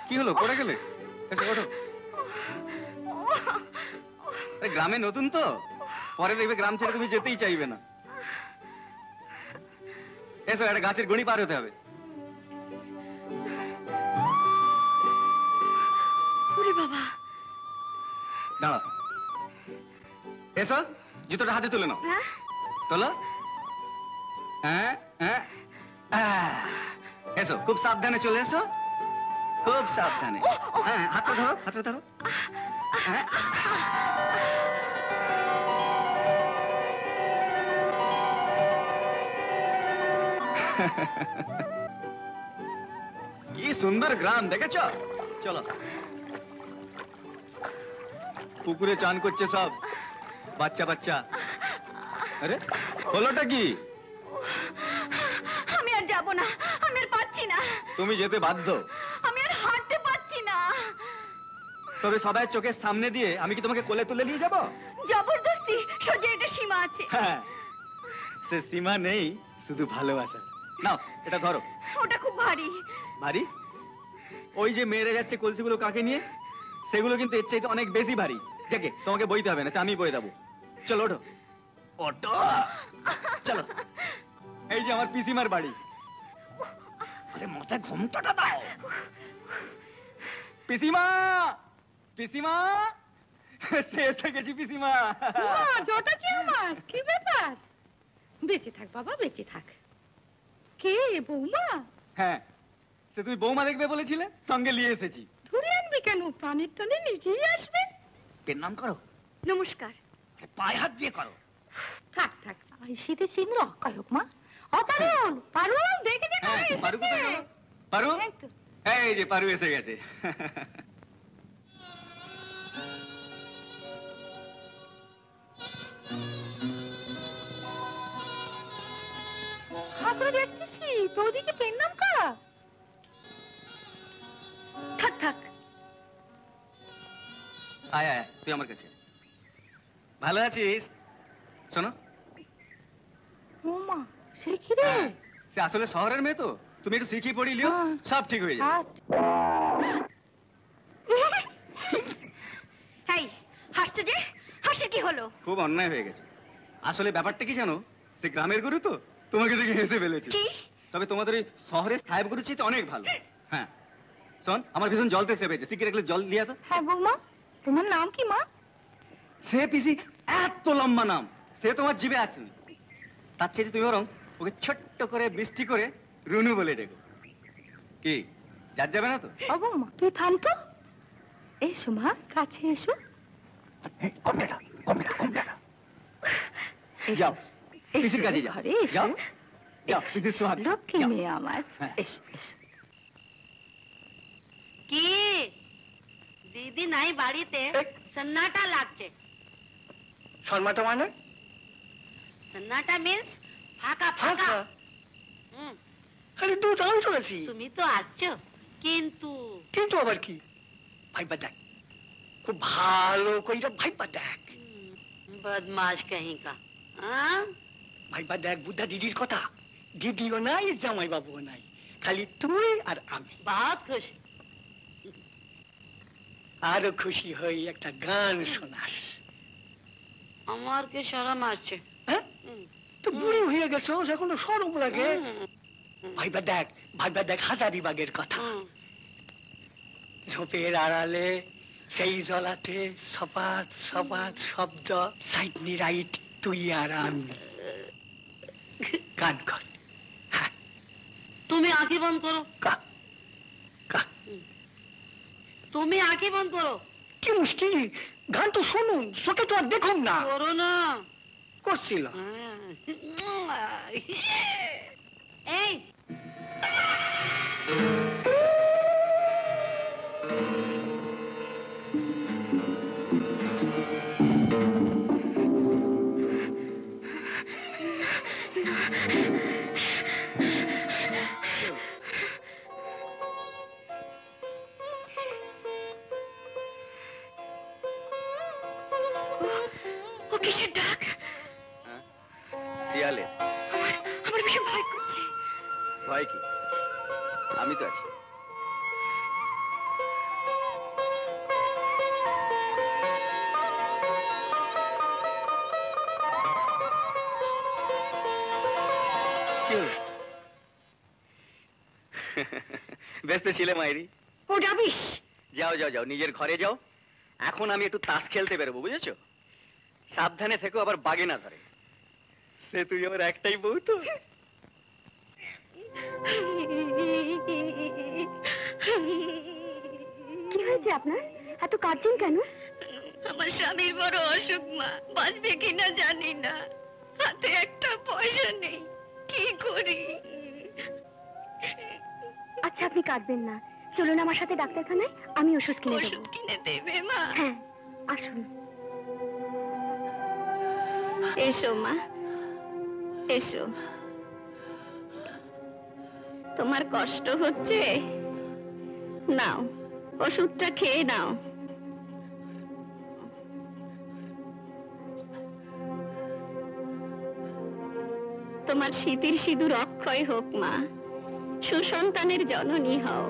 কি হলো, পড়ে গেলে? এসো ওঠো। গ্রামে নতুন তো, পরে দেখবে গ্রাম ছেড়ে তুমি যেতেই চাইবে না। এসো, একটা গাছের গড়ি পার হতে হবে। ওরে বাবা, দাঁড়াও, এসো, জুতোটা হাতে তুলে নাও। তোলো। এসো, খুব সাবধানে চলে এসো, খুব সাবধানে। হ্যাঁ, হাতটা ধরো, হাতটা ধরো। হ্যাঁ। কি সুন্দর গ্রাম দেখেছো? চলো। পুকুরে চান করছে সব বাচ্চা বাচ্চা। আরে হলোটা কি? আমি আর যাব না, আমি আর পাচ্ছি না। তুমি যেতে বাধ্য। আমি আর হাঁটতে পাচ্ছি না। তবে সবাই চোখের সামনে দিয়ে আমি কি তোমাকে কোলে তুলে নিয়ে যাব? জবরদস্তি, সহ্যের একটা সীমা আছে। হ্যাঁ, সে সীমা নেই, শুধু ভালোবাসা। নাও এটা ধরো। ওটা খুব ভারী। ভারী? ওই যে মেরে যাচ্ছে কলসিগুলো কাকে নিয়ে, সেগুলো কিন্তু এর চাইতে অনেক বেশি ভারী। যাকে তোমাকে বইতে হবে না, আমি বয়ে দেবো। চলো ওঠো। ওঠো, চলো। এই যে আমার পিসিমার বাড়ি। আরে মাথায় ঘুমটাটা দাও। পিসিমা, পিসিমা, সে এসে গেছি পিসিমা। জটাছি আমার, কি ব্যাপার? বেঁচে থাক বাবা, বেঁচে থাক। কে বৌমা? হ্যাঁ, সে তুমি বৌমা দেখবে বলেছিলে, সঙ্গে নিয়ে এসেছি। ধরে আনবে কেন? প্রাণের টানে নিজেই আসবে। পেন নাম করো। নমস্কার। পায়ে হাত দিয়ে করো। থাক থাক, শীতে সিংহ অকায়ক মা। অপারুল, পারুল, দেখে যে হ্যাঁ, পারু কোথায় গেল? পারু, এই যে পারু এসে গেছে। হাবড়ে দেখছিস তোদিকে পেন নাম করা। থাক থাক। আয় আয়, তুই আমার কাছে। ভালো আছিস? শোনো, ওমা সে কি রে? সে আসলে শহরের মেয়ে তো, তুমি একটু শিখিয়ে পড়ি লিও, সব ঠিক হয়ে যাবে। এই হাসছো যে, হাসে কি হলো? খুব অন্যায় হয়ে গেছে। আসলে ব্যাপারটা কি জানো, সে গ্রামের গরু তো, তোমাকে দেখে হেসে ফেলেছে। তবে তোমাদের ওই শহরের সাহেব গরুর চেয়ে অনেক ভালো। হ্যাঁ শোন, আমার ভীষণ জল তেষ্টা পেয়েছে, শিখিয়ে রাখলে জল দিয়া তো। হ্যাঁ বৌমা, তোমার নাম কি মা? সে পিসি এত লম্বা নাম, সে তোমার জিভে আসেনি। তার চেয়ে তুমি বরং ওকে ছোট্ট করে বৃষ্টি করে রুনু বলে ডেকো। কি যার যাবে না তো? ও বৌমা তুই থাম তো। এসো মা, কাছে এসো। যাও, পিসির কাছে যাও। যাও যাও, পিসির সোহাগ। লক্ষ্মী মেয়ে আমার। এসো এসো। কি দিদি নাই বাড়িতে? সন্নাটা লাগছে। সন্নাটা মানে? সন্নাটা মিন্স ফাঁকা ফাঁকা। আরে তুই তো আমি চলেছি। তুমি তো আসছো, কিন্তু কিন্তু আবার কি? ভাইবা দেখ, খুব ভালো কইরা ভাইবা দেখ। বদমাশ কहीं का। ভাইবা দেখ বুদ্ধা দিদির কথা। দিদিও নাই, জামাই বাবুও নাই, খালি তুই আর আমি। বহুত খুশি। আরো খুশি হই একটা গান শোনাস। আমার কি শরম আছে? হ্যাঁ, তো বুড়ি হয়ে গেছো, এখনো শরম লাগে? ভাইবা দেখ হাজারিবাগের কথা। ঝোপের আড়ালে সেই জলাতে সপাত সপাত শব্দ, সাইডনি রাইট তুই আর আমি। গান কর। তুমি আঁখি বন্ধ করো। তুমি আঁখি বন্ধ করো। কি মুশকিল, গান তো শুনুন, চোখে তো আর দেখুন না। করো না। করছিল। এই ও কিসের ডাক? শিয়ালে। আমার ভীষণ ভয় করছে। ভয় কি, আমি তো আছি। ব্যস্ত ছিলে মাইরি? ও ডাবিস। যাও যাও যাও, নিজের ঘরে যাও। এখন আমি একটু তাস খেলতে বেরোবো, বুঝেছো? সাবধানে থেকো, আবার বাগে না ধরে। সে তুই আমার একটাই বউ তো? কি হয়েছে আপনার? এত কাঁদছেন কেন? আমার স্বামীর বড় অসুখ মা, বাঁচবে কিনা জানি না, হাতে একটা পয়সা নেই, কি করি? আচ্ছা আপনি কাঁদবেন না, চলুন আমার সাথে ডাক্তারখানায়, আমি ওষুধ কিনে দেব। ওষুধ কিনে দেবে মা? হ্যাঁ আসুন। এসো মা, এসো। তোমার কষ্ট হচ্ছে? নাও ওষুধটা খেয়ে নাও। তোমার স্মৃতির সিঁদুর অক্ষয় হোক মা, সুসন্তানের জননী হও।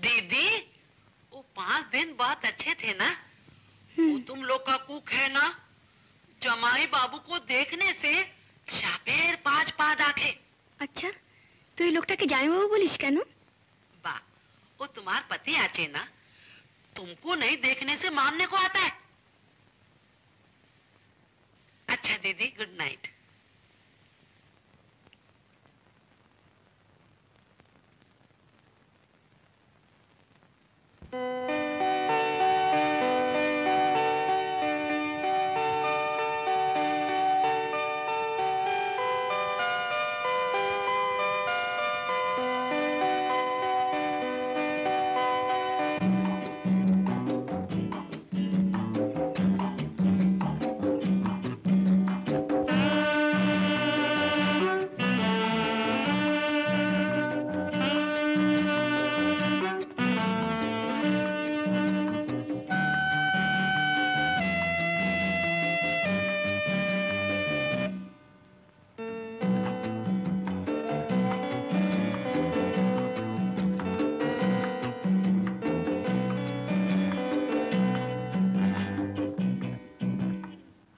दीदी, वो 5 दिन बाद अच्छे थे ना? वो तुम लोग का कुक है ना, जमाई बाबू को देखने से सापेर 5 पा दाखे। আচ্ছা তুই লোকটাকে জামাইবাবু বলিস কেন? बा, वो तुम्हार पति आचे ना, तुमको नहीं देखने से मानने को आता है। अच्छा दीदी, गुड नाइट।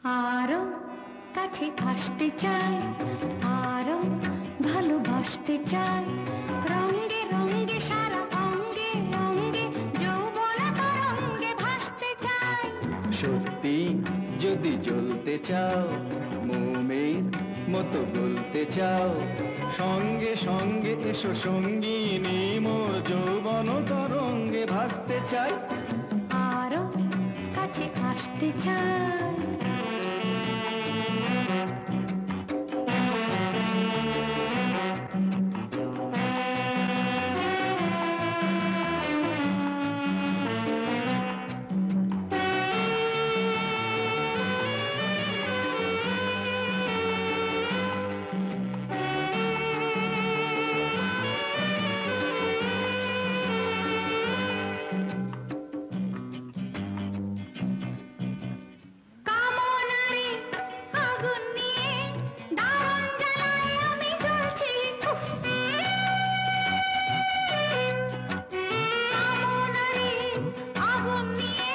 আরো কাছে আসতে চাই, আরো ভালোবাসতে চাই, রঙে রঙে সারা অঙ্গে অঙ্গে যৌবন তরঙ্গে ভাসতে চাই। সত্যি যদি জ্বলতে চাও, মোমের মতো বলতে চাও, সঙ্গে সঙ্গে এসো সঙ্গিনী, মোর যৌবন তরঙ্গে ভাসতে চাই। আরো কাছে আসতে চাই। কামনারে আগুন নিয়ে দারুণ জ্বালায় আমি জ্বলছি। কামনারে আগুন নিয়ে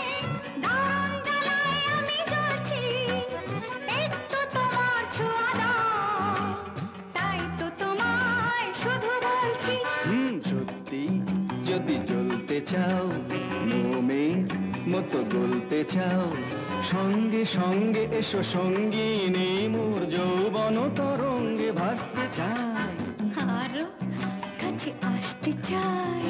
দারুণ জ্বালায় আমি জ্বলছি। একটু তোমার ছোঁয়া দাও, তাই তো তোমায় শুধু বলছি। সত্যি যদি জ্বলতে চাও, মোমের মতো গলতে চাও, সঙ্গে সঙ্গে এসো সঙ্গিনী, মোর যৌবন তরঙ্গে ভাসতে চাই। আরো কাছে আসতে চাই।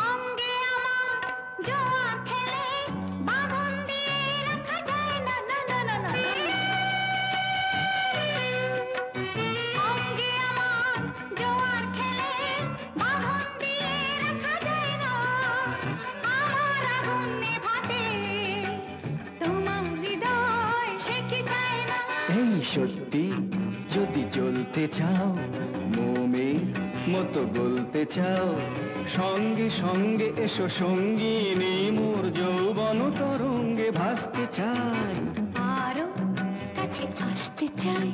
অঙ্গে আমার জোয়ার খেলে বাঁধন দিয়ে রাখা যায় না, না না না না। এই সত্যি যদি জ্বলতে চাও, মোমের মতো গলতে চাও, সঙ্গে সঙ্গে এসো সঙ্গিনী, মোর যৌবন তরঙ্গে ভাসতে চাই। আরো কাছে আসতে চাই,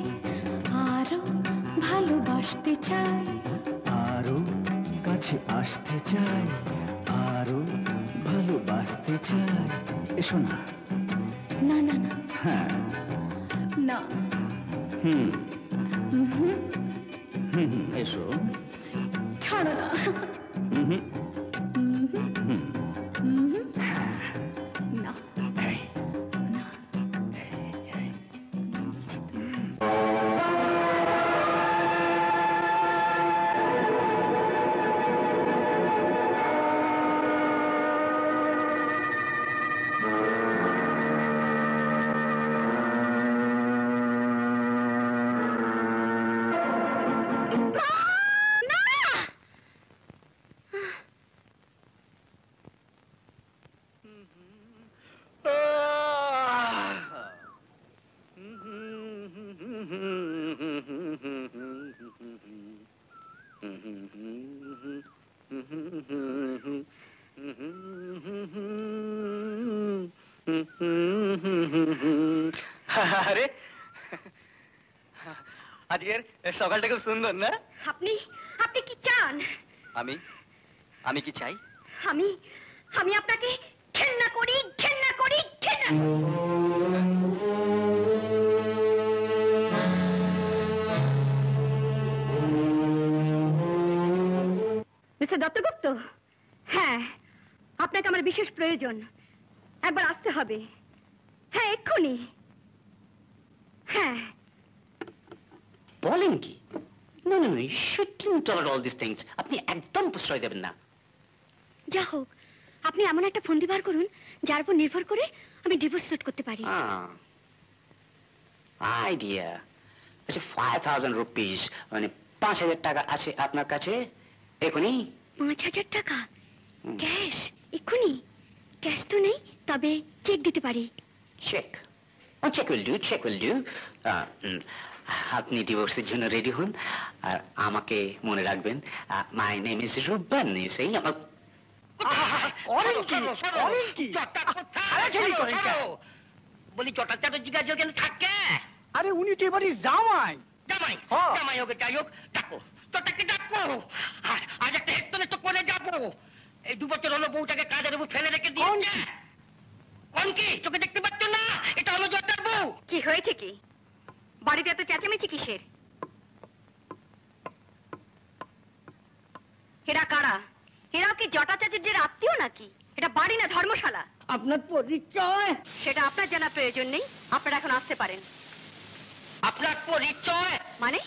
আরো ভালোবাসতে চাই, আরো কাছে আসতে চাই, আরো ভালোবাসতে চাই। এসো না। না না না হ্যাঁ। না। হুম উহুম, হুম, এসো। ছাড়ো না। হুম উহুম, উহুম, না। আরে আজকের সকালটা খুব সুন্দর না? আপনি আপনি কি চান? আমি আমি কি চাই? আমি আমি আপনাকে ঘেন্না করি, ঘেন্না করি, ঘেন্না। মিস্টার দত্তগুপ্ত, হ্যাঁ আপনাকে আমার বিশেষ প্রয়োজন, একবার আসতে হবে। হ্যাঁ এক্ষুনি। হ্যাঁ। বলেন কি? না না না, shouldn't tolerate all this things. আপনি একদম প্রশ্রয় দেবেন না। যা হোক, আপনি এমন একটা ফন্দি বার করুন যার উপর নির্ভর করে আমি ডিভোর্স সুট করতে পারি। আইডিয়া। আচ্ছা 5000 রুপিস, মানে 5000 টাকা আছে আপনার কাছে এখনই? 5000 টাকা ক্যাশ? এক্ষুনি? ক্যাশ তো নেই, তবে চেক দিতে পারি। Cheque? Cheque will do, cheque will do. আপনি ডিভোর্সের জন্য রেডি হন, আর আমাকে মনে রাখবেন। My name is Ruben. সেই আমার বলি চটা চ্যাটার্জি গাছ ওখানে থাকে। আরে উনি তো এবারে জামাই। জামাই জামাই হোক যাই হোক, ডাকো চটাকে ডাকো। আজ একটা হেস্তনে তো করে যাবো। এই 2 বছর হলো বউটাকে কাজের উপর ফেলে রেখে দিয়েছে। কোন কি চোখে দেখতে পাচ্ছ না? এটা হলো জটার বউ। কি হয়েছে কি? বাড়িতে এত চেঁচামেচি কিসের? এরা কারা? এরাও কি জটা চাচুর্যের আত্মীয় নাকি? এটা বাড়ি না ধর্মশালা। আপনার পরিচয়? সেটা আপনার জানা প্রয়োজন নেই, আপনারা এখন আসতে পারেন। আপনার পরিচয় মানে?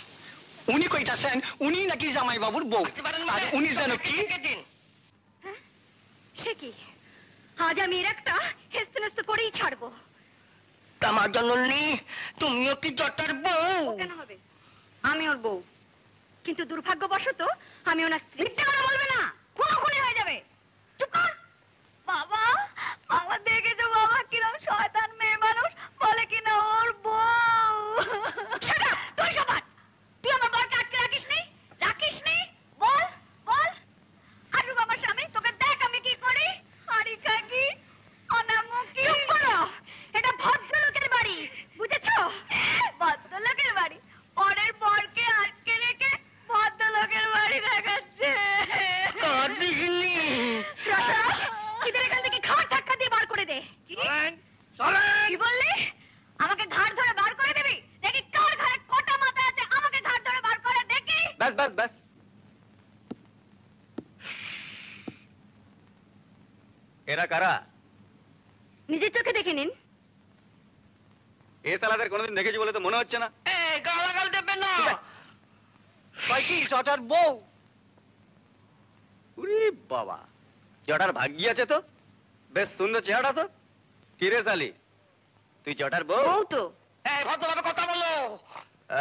উনি কইতাছেন উনি নাকি জামাই বাবুর বউ, আর উনি যেন কি? সে কি? আজ আমি এর একটা হেস্তনেস্ত করেই ছাড়বো। আমার জননী, তুমিও কি জটার বউ? কেন হবে? আমি ওর বউ, কিন্তু দুর্ভাগ্যবশত আমি ওনার স্ত্রী। মিথ্যে কথা বলবে না, খুনোখুনি হয়ে যাবে। চুপ কর। বাবা, বাবা দেখেছো বাবা কিরম শয়তান মেয়ে মানুষ, বলে কিনা ওর বউ। শাট আপ, তুই সবার। তুই আমার বরকে আটকে রাখিস নি? রাখিস নি? বল বল। আসুক আমার স্বামী, তোকে দেখ আমি কি করি। হাড়ি খাকি অনামুখী। চুপ করো, এটা ভদ্রলোকের বাড়ি, বুঝেছো? ভদ্রলোকের বাড়ি, পরের বরকে আটকে রেখে ভদ্রলোকের বাড়ি দেখাচ্ছে। রসরাজ, এদের এখান থেকে ঘাড় ধাক্কা দিয়ে বার করে দে। কি বললি? আমাকে ঘাড় ধরে বার করে দিবি? দেখি কার ঘরে কটা মাথা আছে, আমাকে ঘাড় ধরে বার করে দেখি। ব্যাস ব্যাস ব্যাস। এরা কারা? নিজের চোখে দেখে নিন। এ সালাদের কোনোদিন দেখেছি বলে তো মনে হচ্ছে না। গালাগাল দেবেন না। কয় কি জটার বউ? উরি বাবা, জটার ভাগ্যি আছে তো, বেশ সুন্দর চেহারা তো। কি রে শালি, তুই জটার বউ? বউ তো। ভদ্রভাবে কথা বলো।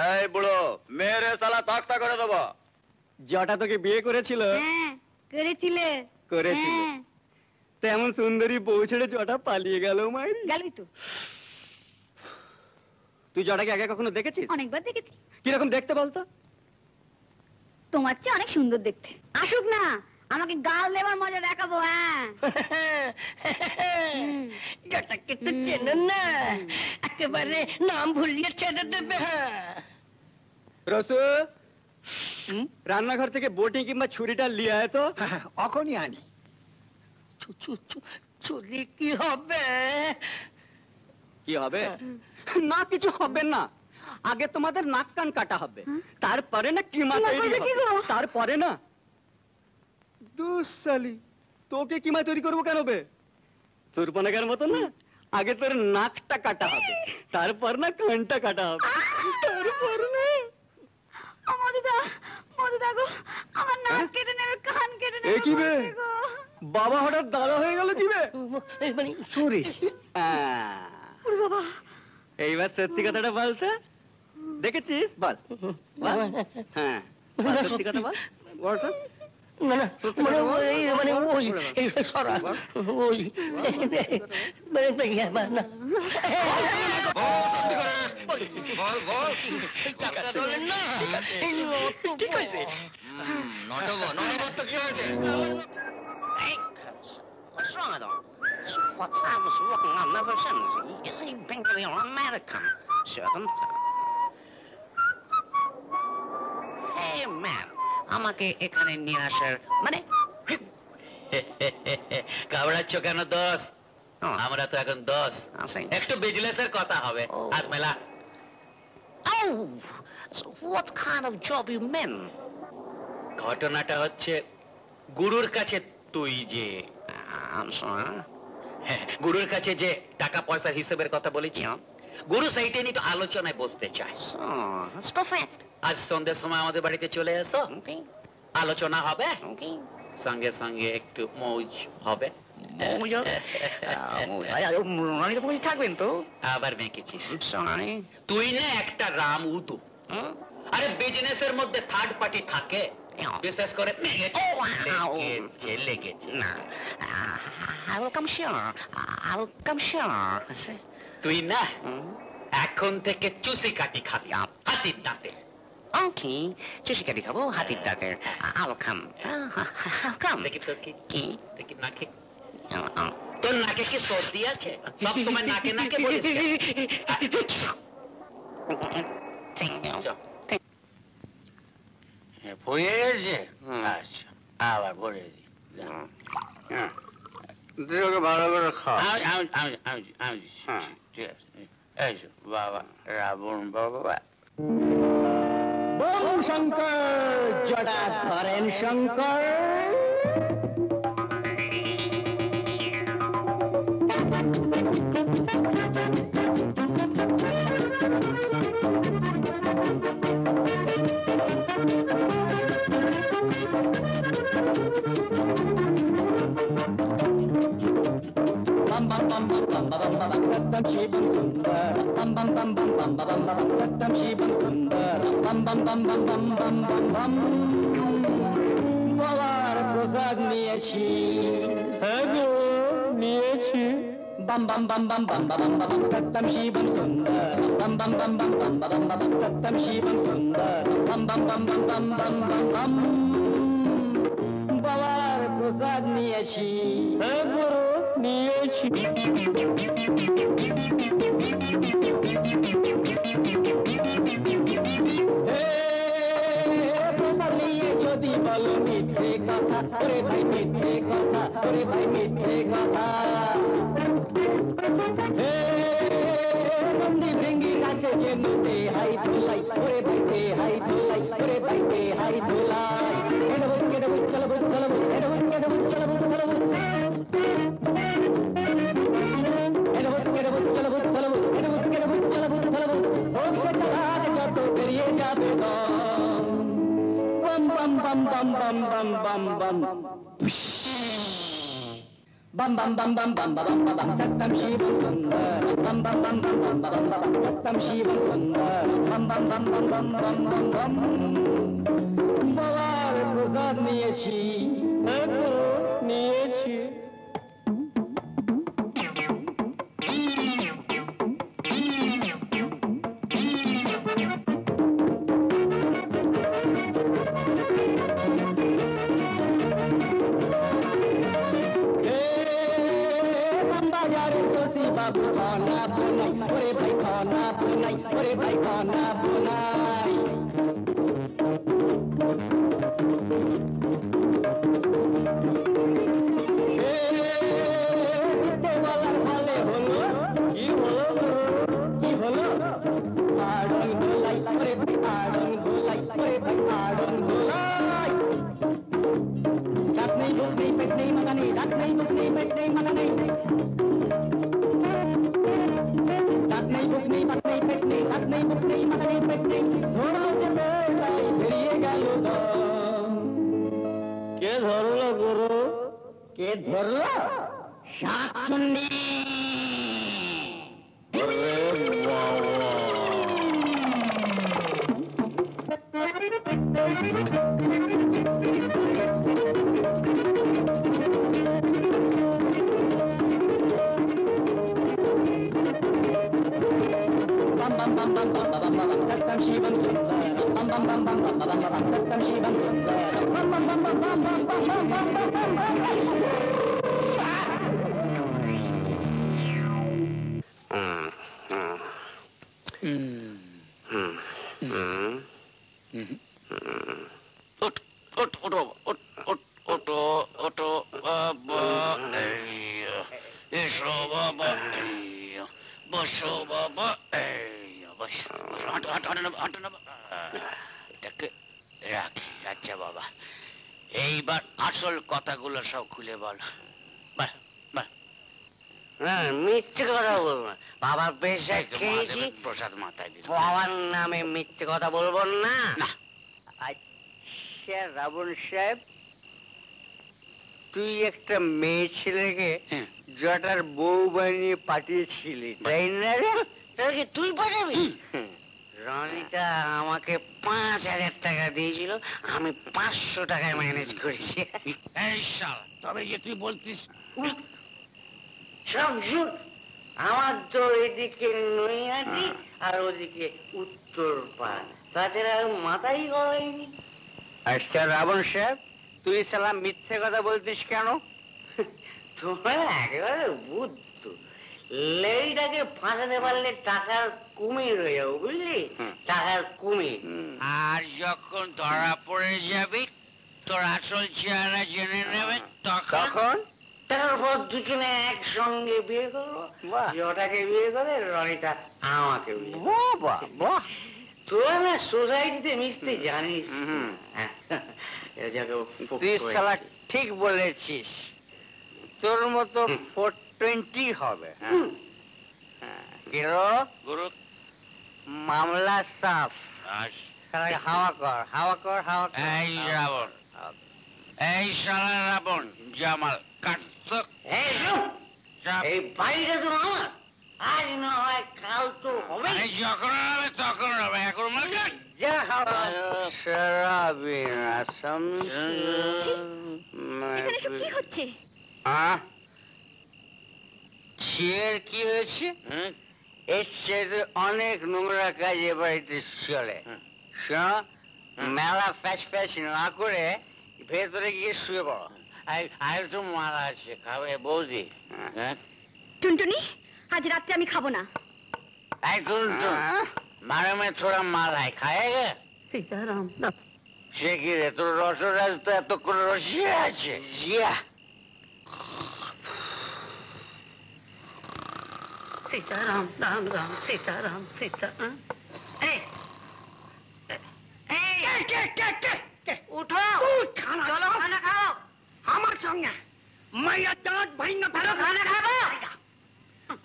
এই বুড়ো, মেরে শালা তক্তা করে দেবো। জটা তোকে বিয়ে করেছিল? হ্যাঁ করেছিলে। করেছিল। তো এমন সুন্দরী বউ ছেড়ে জটা পালিয়ে গেল মাইরি। গেলই তো। তুই জটাকে আগে কখনো দেখেছিস? অনেকবার দেখেছি। কিরকম দেখতে বলতো? তোমার চেয়ে অনেক সুন্দর দেখতে। আসুক না, আমাকে গাল দেবার মজা দেখাবো। হ্যাঁ, জটাকে তো চেনেন না, একেবারে নাম ভুলিয়ে ছেড়ে দেবে। রসু, রান্নাঘর থেকে বটি কিংবা ছুরিটা লিয়ে আয় তো। এখনই আনি। ছুরি কি হবে? কি হবে? না, কিছু হবে না। আগে তোমাদের নাক কান কাটা হবে, তারপরে না কিমা তৈরি হবে, তারপরে না। দুসালি, তোকে কিমা তৈরি করবো কেন বে? সুরপনাকার মতো না, আগে তোর নাকটা কাটা হবে, তারপর না কানটা কাটা হবে, তারপর না। মধুদা, মধুদা গো, আমার নাক কেটে নেবে, কান কেটে নেবে। এ কি বে? বাবা হঠাৎ দাদা হয়ে গেল কি বে? মানে চুরি। বাবা, এইবার সত্যি কথাটা বলতে দেখেছিস? বল। হ্যাঁ, সত্যি কথা বল। বল তো। মানে ওই সরা ওই What's wrong with him? What I was walking on never since. Is he Bengali or American? Certain. Hey man, আমাকে এখানে নিয়ে আসার মানে ঘাবড়াচ্ছ কেন দোষ? আমরা তো এখন দোষ, একটু বিজনেসের কথা হবে। হাত মেলা। Oh, so what kind of job you mean? ঘটনাটা হচ্ছে গুরুর কাছে তুই যে গুরুর কাছে যে টাকা পয়সার হিসেবের কথা বলেছি, গুরু সেইটা নিয়ে তো আলোচনায় বসতে চাই। আজ সন্ধ্যের সময় আমাদের বাড়িতে চলে এসো, আলোচনা হবে, সঙ্গে সঙ্গে একটু মৌজ হবে। থাকবেন তো? আবার মেকেছিস তুই না একটা রাম উদু। আরে বিজনেসের মধ্যে থার্ড পার্টি থাকে, বিশেষ করে তুই না এখন থেকে চুষি কাটি খাবি হাতির দাঁতে। ওকে, চুষি কাটি খাবো হাতির দাঁতে। দেখি তোর কি দেখি নাকে, তোর নাকে কি সর্দি আছে? সব সময় নাকে নাকে বলিস। হয়েছে? আচ্ছা, আবার ভরে দিই। ভালো করে খাও। ঠিক আছে, এই বাবা রাবণ বাবা। বোম শঙ্কর, জটা ধরেন Shankar. Bam bam bam bam bam bam bam bam sattam shibam sundar bam bam bam bam bam bam bam bam sattam shibam sundar bam bam bam bam bam bam bam bam বাবার প্রসাদ নিয়েছি, হ্যাঁ গো নিয়েছি। bam bam bam bam bam bam bam bam sattam shibam sundar bam bam bam bam bam bam bam bam sattam shibam sundar bam bam bam bam bam bam bam bam বাবার প্রসাদ নিয়েছি, হ্যাঁ গো নিয়েছি। প্রসাদ নিয়ে যদি বলো মিথ্যে কথা, ওরে ভাই মিথ্যে কথা, ওরে ভাই মিথ্যে কথা। নন্দী ভেঙ্গি গাছে যেন দে হাই ধুলাই, ওরে ভাই দে হাই ধুলাই, ওরে ভাই দে হাই ধুলাই। চলবো চলবো চলবো চলবো চলবো চলবো চলবো চলবো যত বেরিয়ে যাবে বম বম বম বম বম বম বম বম bam bam bam bam bam bam bam bam sattam shibam sundar bam bam bam bam bam bam bam sattam shibam sundar bam bam bam bam bam bam bam bam বাবার প্রসাদ নিয়েছি, নিয়েছি। বাবু খানা বুনাই, ওরে ভাই খানা বুনাই, ওরে ভাই খানা বুনাই। দেওয়ালার হালে হলো কি হলো কি হলো? আড়ং দোলাই, ওরে ভাই আড়ং দোলাই, ওরে ভাই আড়ং দোলাই। দাঁত নেই বুক নেই পেট নেই মাথা নেই, দাঁত নেই বুক নেই পেট নেই মাথা নেই, দাঁত নেই বুক নেই পাত নেই পেট নেই, দাঁত নেই বুক নেই মাথা নেই পেট নেই, ঘোড়া চেপে তাই বেরিয়ে গেল দম। কে ধরলো গুরু? কে ধরলো? শাকচুন্নি। Shivam Sundaram, bam bam bam bam bam bam bam, tattam Shivam Sundaram, bam bam bam bam bam bam bam bam bam bam bam bam. আচ্ছা বাবা, এইবার আসল কথাগুলো সব খুলে বল। মিথ্যে কথা বলবো না, বাবার পেশা খেয়েছি, প্রসাদ মাথায় দিল, বাবার নামে মিথ্যে কথা বলবো না। আচ্ছা রাবণ সাহেব, তুই একটা মেয়ে ছেলেকে জটার বউ বানিয়ে পাঠিয়েছিলি, তাই না রে? তাহলে তুই পাঠাবি? রনিতা আমাকে 5,000 টাকা দিয়েছিল, আমি 500 টাকায় ম্যানেজ করেছি। এই শালা, তবে যে তুই বলতিস সব শুন, আমার তো এদিকে নৈহাটি আর ওদিকে উত্তর পাড়, তাছাড়া মাথায় গলায়নি। আচ্ছা রাবণ সাহেব, তুই শালা মিথ্যে কথা বলতিস কেন? তোমার একেবারে বুদ্ধ, লেডিটাকে ফাঁসাতে পারলে টাকার কুমির হয়ে যাবো, বুঝলি? টাকার কুমির। আর যখন ধরা পড়ে যাবি, তোর আসল চেহারা জেনে নেবে, তখন তারপর দুজনে একসঙ্গে বিয়ে করবো, ওটাকে বিয়ে করে রনিতা আমাকে বিয়ে। তোরা না সোসাইটিতে মিশতে জানিস। তুই শালা ঠিক বলেছিস, তোর মতো 420 হবে। গুরু মামলা সাফ, হাওয়া কর হাওয়া কর হাওয়া কর। এই রাবণ, এই শালা রাবণ জামাল কাটত। এই বাড়িটা তো আমার, আজ না হয় কাল তো হবে। যখন হবে তখন হবে, এখন যা হাওয়া। এখানে সব কি হচ্ছে? ছেলের কি হয়েছে? এর সাথে অনেক নোংরা কাজ এ বাড়িতে চলে। শোনো, মেলা ফ্যাস ফ্যাস না করে ভেতরে গিয়ে শুয়ে পড়ো। আর তো মারা আছে, খাবে বৌদি? টুনটুনি, আজ রাত্রে আমি খাবো না। এই টুনটুন, मारे में थोड़ा माल है, खाएगा? सीताराम সে কি রে, তোর রসরাজ তো এত করে রসিয়ে আছে। জিয়া सीताराम राम राम सीताराम सीता उठो, खाना चलो, खाना खाओ हमारे संगे। मैया दांत भाई न फेरो, खाना खाबो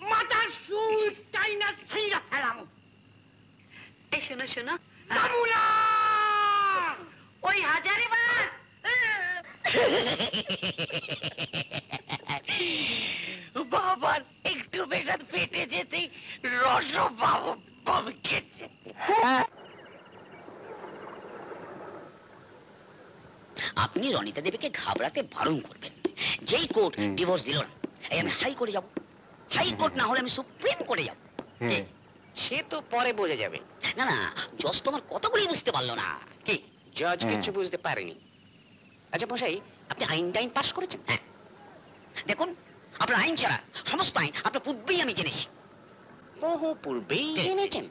माता सूट टाइना सही ना फैलामो। ए सुनो सुनो सामुला ओई हाजारी बात বাবা একটু বেশার পেটে যেতেই রস বাবু বমি খেয়েছে। আপনি রনিতা দেবীকে ঘাবড়াতে বারণ করবেন। যেই কোর্ট ডিভোর্স দিল না, এই আমি হাই কোর্টে যাব। হাই কোর্ট না হলে আমি সুপ্রিম কোর্টে যাব। সে তো পরে বোঝা যাবে। না না, জজ তোমার কতগুলি বুঝতে পারলো না। কি জজ কিছু বুঝতে পারেনি? আচ্ছা মশাই, আপনি আইন টাইন পাস করেছেন? দেখুন, আপনার আইন ছাড়া সমস্ত আইন আপনার পূর্বেই আমি জেনেছি। বহু পূর্বেই জেনেছেন।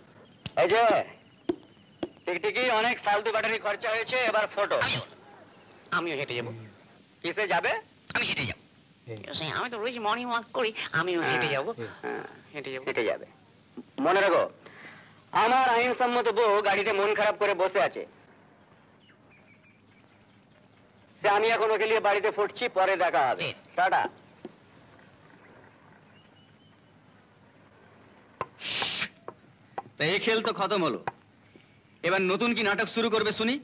এই যে টিকটিকি অনেক ফালতু ব্যাটারি খরচা হয়েছে, এবার ফটো। আমিও হেঁটে যাবো। কিসে যাবে? আমি হেঁটে যাবো। আমি তো রোজ মর্নিং ওয়াক করি, আমিও হেঁটে যাবো। হেঁটে যাবো। হেঁটে যাবে। মনে রাখো, আমার আইনসম্মত বউ গাড়িতে মন খারাপ করে বসে আছে। সে আমি এখন ওকে নিয়ে বাড়িতে ফুটছি, পরে দেখা হবে। টাটা। এই খেল তো খতম হলো, এবার নতুন কি নাটক শুরু করবে শুনি?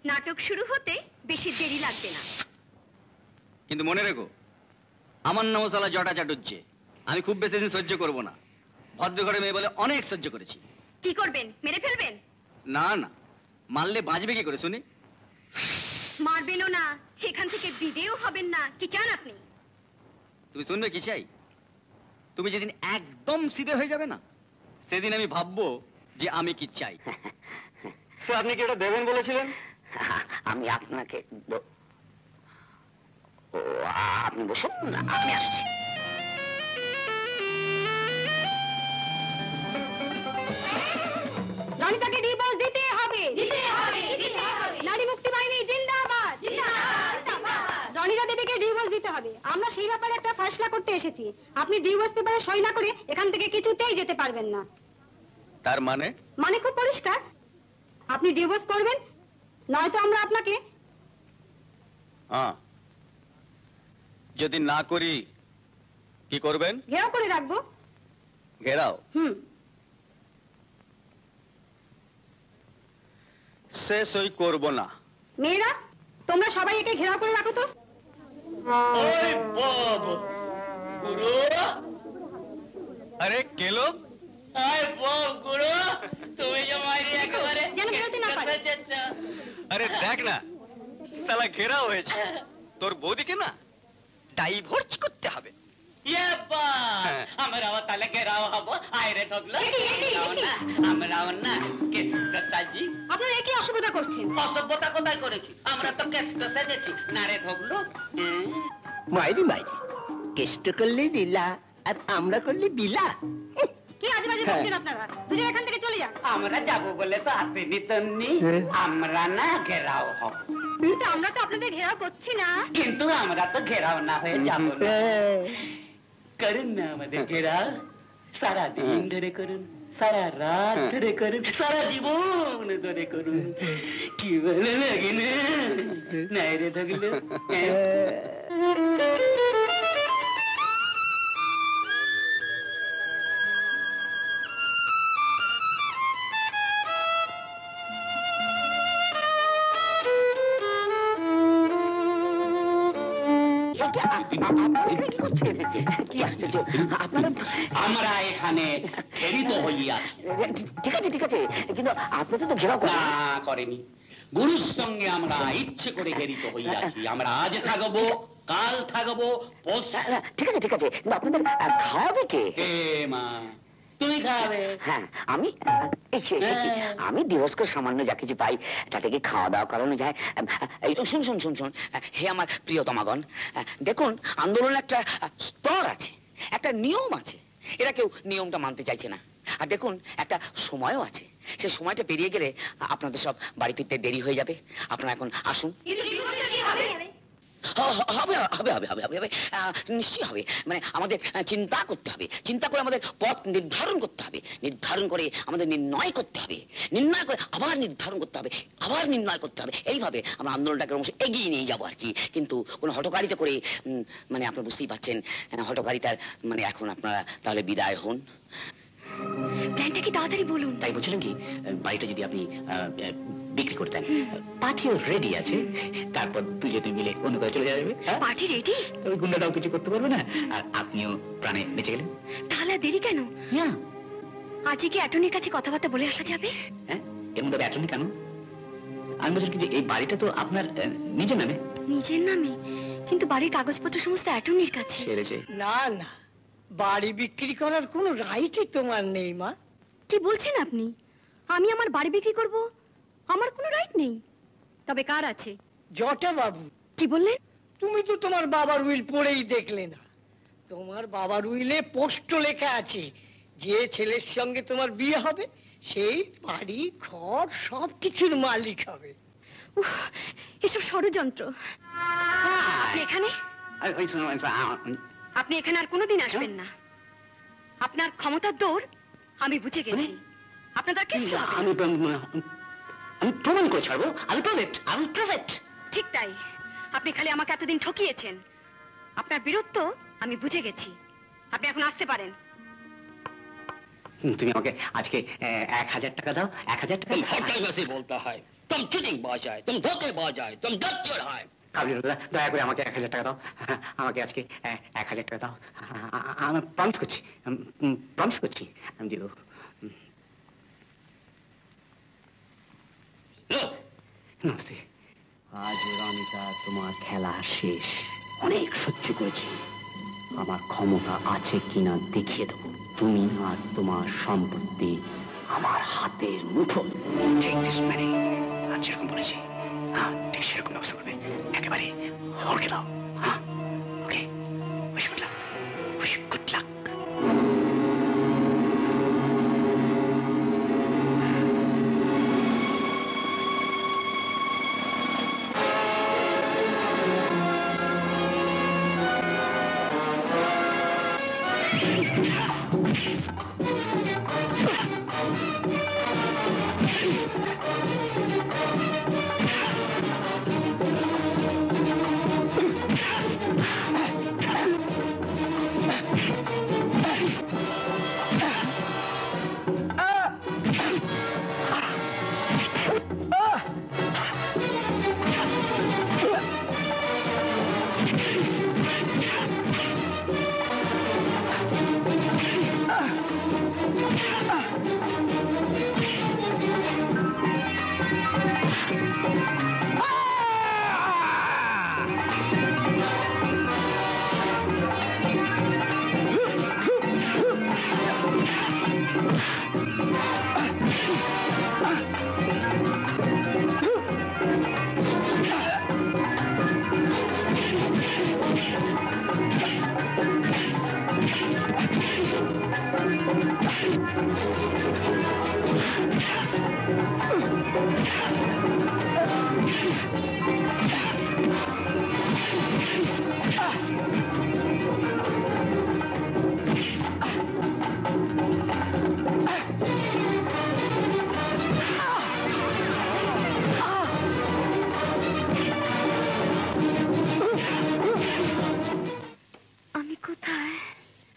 নাটক শুরু হতে বেশি দেরি লাগবে না। কিন্তু মনে রেখো, আমার নামও সালা জটা চাটুজ্জে। আমি খুব বেশি দিন সহ্য করব না। ভদ্রঘরে মেয়ে বলে অনেক সহ্য করেছি। কি করবেন, মেরে ফেলবেন? না না, মারলে বাঁচবে কি করে শুনি? মারবেনও না, এখান থেকে বিদেও হবেন না। কি চান আপনি? তুমি শুনবে কি চাই? তুমি যেদিন একদম সিধে হয়ে যাবে না, সেদিন আমি ভাববো যে আমি কি চাই। স্যার, আপনি কি এটা দেবেন বলেছিলেন? আমি আপনাকে আপনি বসুন, আমি আসছি। রনিতাকে ডিভোর্স দিতে হবে। নারী মুক্তি বাহিনী জিন্দাবাদ। রনিতা দেবীকে ডিভোর্স দিতে হবে। আমরা সেই ব্যাপারে একটা ফয়সলা করতে এসেছি। আপনি ডিভোর্স পেপারে সই না করে এখান থেকে কিছুতেই যেতে পারবেন না। তার মানে? মানে খুব পরিষ্কার, আপনি ডিভোর্স করবেন, নয়তো আমরা আপনাকে। যদি না করি কি করবেন? ঘেরাও করে রাখবো। ঘেরাও? সে সই করব না। মেয়েরা, তোমরা সবাই একে ঘেরাও করে রাখো তো। আরে কেলো, আরে দেখ না, সালা ঘেরাও হয়েছে। তোর বৌদিকে না ডাইভোর্স করতে হবে। আমরাও তাহলে ঘেরাও হবো। আয়রে ঢুকলো আমরাও না কেষ্ট সাজি। আপনারা একই অসুবিধা করছেন। অসভ্যতা কোথায় করেছি? আমরা তো কেষ্ট সাজেছি। নারে ঢুকলো মাইরি মাইরি, কেষ্ট করলে লীলা আর আমরা করলে বিলা। কি আজেবাজে বলছেন আপনারা? দুজন এখান থেকে চলে যান। আমরা যাবো বলে তো আসেনি তন্নি। আমরা না ঘেরাও হব। কিন্তু আমরা তো আপনাদের ঘেরাও করছি না। কিন্তু আমরা তো ঘেরাও না হয়ে যাবো না। করুন না আমাদের ঘেরাও, সারা দিন ধরে করুন, সারা রাত ধরে করুন, সারা জীবন ধরে করুন। কি ভালো লাগে না? নাই রে থাকলো। আমরা এখানে ঘেরিত হইয়াছি। ঠিক আছে ঠিক আছে, কিন্তু আপনি তো ঘেরাও না করেনি। গুরুর সঙ্গে আমরা ইচ্ছে করে ঘেরিত হইয়াছি। আমরা আজ থাকবো, কাল থাকবো, ঠিক আছে ঠিক আছে, কিন্তু আপনাদের খাওয়াবে কে? মা তুমি খাওয়াবে? হ্যাঁ, আমি আমি ডিভোর্স করে সামান্য যা কিছু পাই তাতে কি খাওয়া দাওয়া করানো যায়? শুন শুন শুন শুন, হে আমার প্রিয়তমাগণ, দেখুন আন্দোলনের একটা স্তর আছে, একটা নিয়ম আছে। এরা কেউ নিয়মটা মানতে চাইছে না। আর দেখুন একটা সময়ও আছে, সেই সময়টা পেরিয়ে গেলে আপনাদের সব বাড়ি ফিরতে দেরি হয়ে যাবে। আপনারা এখন আসুন। হবে হবে হবে হবে হবে নিশ্চয়ই হবে। মানে আমাদের চিন্তা করতে হবে, চিন্তা করে আমাদের পথ নির্ধারণ করতে হবে, নির্ধারণ করে আমাদের নির্ণয় করতে হবে, নির্ণয় করে আবার নির্ধারণ করতে হবে, আবার নির্ণয় করতে হবে। এইভাবে আমরা আন্দোলনটাকে অবশ্য এগিয়ে নিয়ে যাবো আর কি। কিন্তু কোনো হঠকারিতা করে মানে আপনারা বুঝতেই পারছেন, হঠকারিতার মানে এখন আপনারা তাহলে বিদায় হন। প্ল্যানটা কি তাড়াতাড়ি বলুন। তাই বলছিলেন কি, বাড়িটা যদি আপনি বিক্রি করতেন, পার্টিও রেডি আছে, তারপর দুজনে মিলে অন্য কাজে চলে যাবে। Party ready? ওই গুন্ডাটাও কিছু করতে পারবে না, আর আপনিও প্রাণে বেঁচে গেলেন। তাহলে আর দেরি কেন? আজকে কি অ্যাটর্নির কাছে কথাবার্তা বলে আসা যাবে? হ্যাঁ, এর মধ্যে অ্যাটর্নি কেন? আমি বলছি কি যে এই বাড়িটা তো আপনার নিজের নামে। নিজের নামে? কিন্তু বাড়ির কাগজপত্র সমস্ত অ্যাটর্নির কাছে। না না, বাড়ি বিক্রি করার কোনো রাইটই তোমার নেই মা। কি বলছেন আপনি? আমি আমার বাড়ি বিক্রি করব? আমার কোনো রাইট নেই। তবে কার আছে? জটা বাবু। কি বললেন? তুমি তো তোমার বাবার উইল পড়েই দেখলে না। তোমার বাবার উইলে পোস্ট লেখা আছে, যে ছেলের সঙ্গে তোমার বিয়ে হবে সেই বাড়ি ঘর সবকিছুর মালিক হবে। এসব ষড়যন্ত্র। আপনি এখানে আপনি এখানে আর কোনোদিন আসবেন না। আপনার ক্ষমতার দৌড় আমি বুঝে গেছি। আপনাদের কিছু হবে না। আমি প্রমাণ করে ছাড়বো। আমি প্রফেট। ঠিক তাই। আপনি খালি আমাকে এতদিন ঠকিয়েছেন। আপনার বীরত্ব আমি বুঝে গেছি। আপনি এখন আসতে পারেন। তুমি আমাকে আজকে 1000 টাকা দাও। 1000 টাকা হঠাৎ বলতে হয়, তুম চিটিং বাজ হয়, তুম ধোকেবাজ হয়, তুম দজ্জল হয়। কাবলিওয়ালা, দয়া করে আমাকে 1000 টাকা দাও। আমাকে আজকে 1000 টাকা দাও। আমি প্রমিস করছি আমি দিব। নমস্তে। আজ রনিতা তোমার খেলা শেষ। অনেক সহ্য করেছি, আমার ক্ষমতা আছে কিনা দেখিয়ে দেবো। তুমি আর তোমার সম্পত্তি আমার হাতের মুঠো। ঠিক মানে আজ যেরকম বলেছি, হ্যাঁ ঠিক সেরকম ব্যবস্থা করবে। একেবারে হড়কে দাও। হ্যাঁ ওকে, উইশ গুড লাক।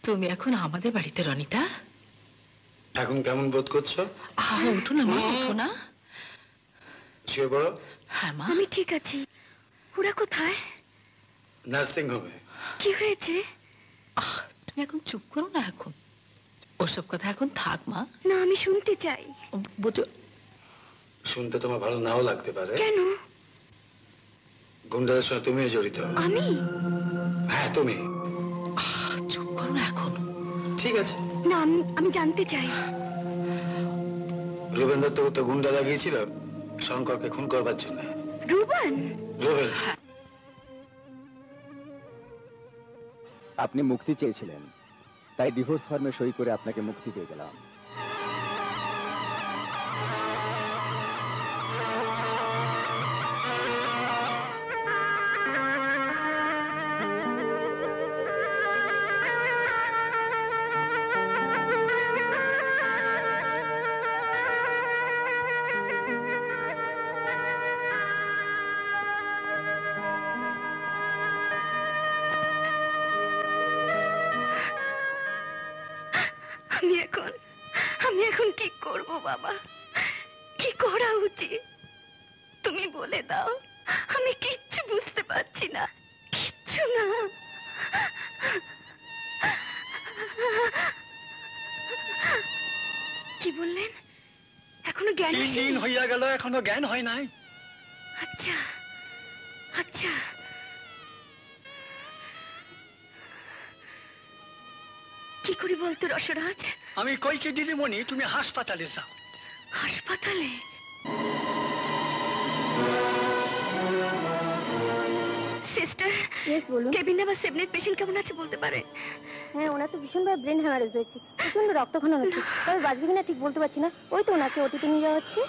তুমি এখন আমাদের বাড়িতে রনিতা। এখন কেমন বোধ করছো? ওঠো না মা, ওঠো না। শুয়ে পড়ো। হ্যাঁ মা, আমি ঠিক আছি। ওরা কোথায়? নার্সিং হোমে। কি হয়েছে? তুমি এখন চুপ করো না। এখন ওসব কথা এখন থাক মা। না, আমি শুনতে চাই। শুনতে তোমার ভালো নাও লাগতে পারে। কেন? গুন্ডাদের সঙ্গে তুমিও জড়িত। আমি? হ্যাঁ তুমি। চুপ করো না এখন। ঠিক আছে। না, আমি জানতে চাই। রুবেন দত্ত তো গুন্ডা লাগিয়েছিল শঙ্করকে খুন করবার জন্য। রুবেন? রুবেন। আপনি মুক্তি চেয়েছিলেন, তাই ডিভোর্স ফর্মে সই করে আপনাকে মুক্তি দিয়ে গেলাম। আমি এখন কি করব বাবা? কি করা উচিত তুমি বলে দাও। আমি কিচ্ছু বুঝতে পারছি না, কিচ্ছু না। কি বললেন? এখনো জ্ঞান হইয়া গেল, এখনো জ্ঞান হয় নাই? আচ্ছা আচ্ছা, কি করে বলতো রসরাজ? আমি কইকে দিদিমণি, তুমি হাসপাতালে যাও। হাসপাতালে? সিস্টার, বলুন কেবিনে বা সেভনের পেশেন্ট কেমন আছে বলতে পারে? হ্যাঁ, ওনার তো ভীষণভাবে ব্রেন হ্যামারেজ হয়েছে, প্রচন্ড রক্তক্ষরণ হচ্ছে, তবে বাঁচবে কিনা ঠিক বলতে পারছি না। ওই তো ওনাকে ওটিতে নিয়ে যাওয়া হচ্ছে।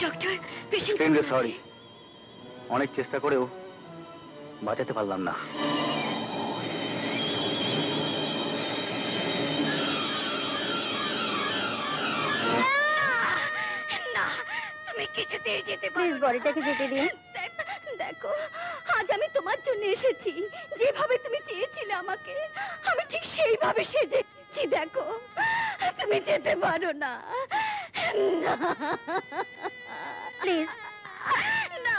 ডক্টর, পেশেন্ট সরি, অনেক চেষ্টা করেও বাঁচাতে পারলাম না। না, তুমি কিছুতেই যেতে পারো না। বডিটাকে যেতে দিন। দেখো, আজ আমি তোমার জন্য এসেছি। যেভাবে তুমি চেয়েছিলে আমাকে, আমি ঠিক সেইভাবে সেজেছি। দেখো, তুমি যেতে পারো না। প্লিজ না।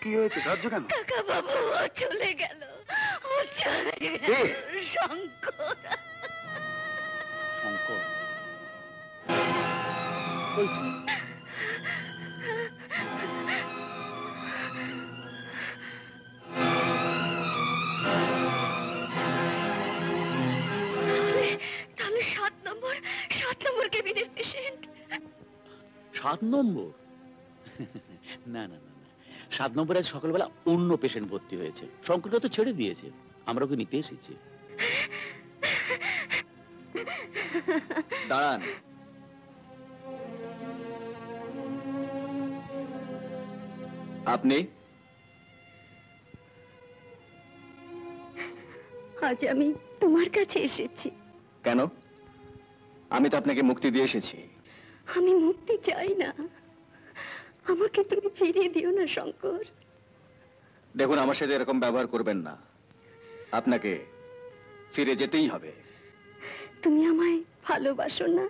কি হয়েছে, কাঁদছো কেন? কাকা বাবু, ও চলে গেল, ও চলে গেল। শঙ্কর। শঙ্কর? তাহলে 7 নম্বর কেবিনের পেশেন্ট। 7 নম্বর? না না না, 7 নম্বরে সকালবেলা অন্য পেশেন্ট ভর্তি হয়েছে। শঙ্করকে তো ছেড়ে দিয়েছে, আমরা ওকে নিতে এসেছি। দাঁড়ান। আপনি? আজ আমি তোমার কাছে এসেছি। কেন? আমি তো আপনাকে মুক্তি দিয়ে এসেছি। আমি মুক্তি চাই না, আমাকে তুমি ফিরিয়ে দিও না শঙ্কর। দেখুন, আমার সাথে এরকম ব্যবহার করবেন না, আপনাকে ফিরে যেতেই হবে। তুমি আমায় ভালোবাসো না?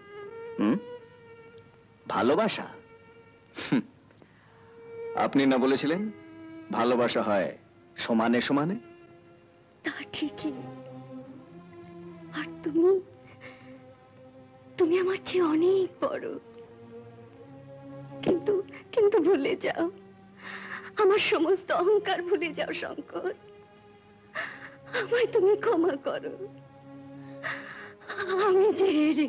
ভালোবাসা? আপনি না বলেছিলেন ভালোবাসা হয় সমানে সমানে? তা ঠিকই, আর তুমি আমার চেয়ে অনেক বড়। কিন্তু কিন্তু ভুলে যাও, আমার সমস্ত অহংকার ভুলে যাও শঙ্কর। আমায় তুমি ক্ষমা করো। আমি যে হেরে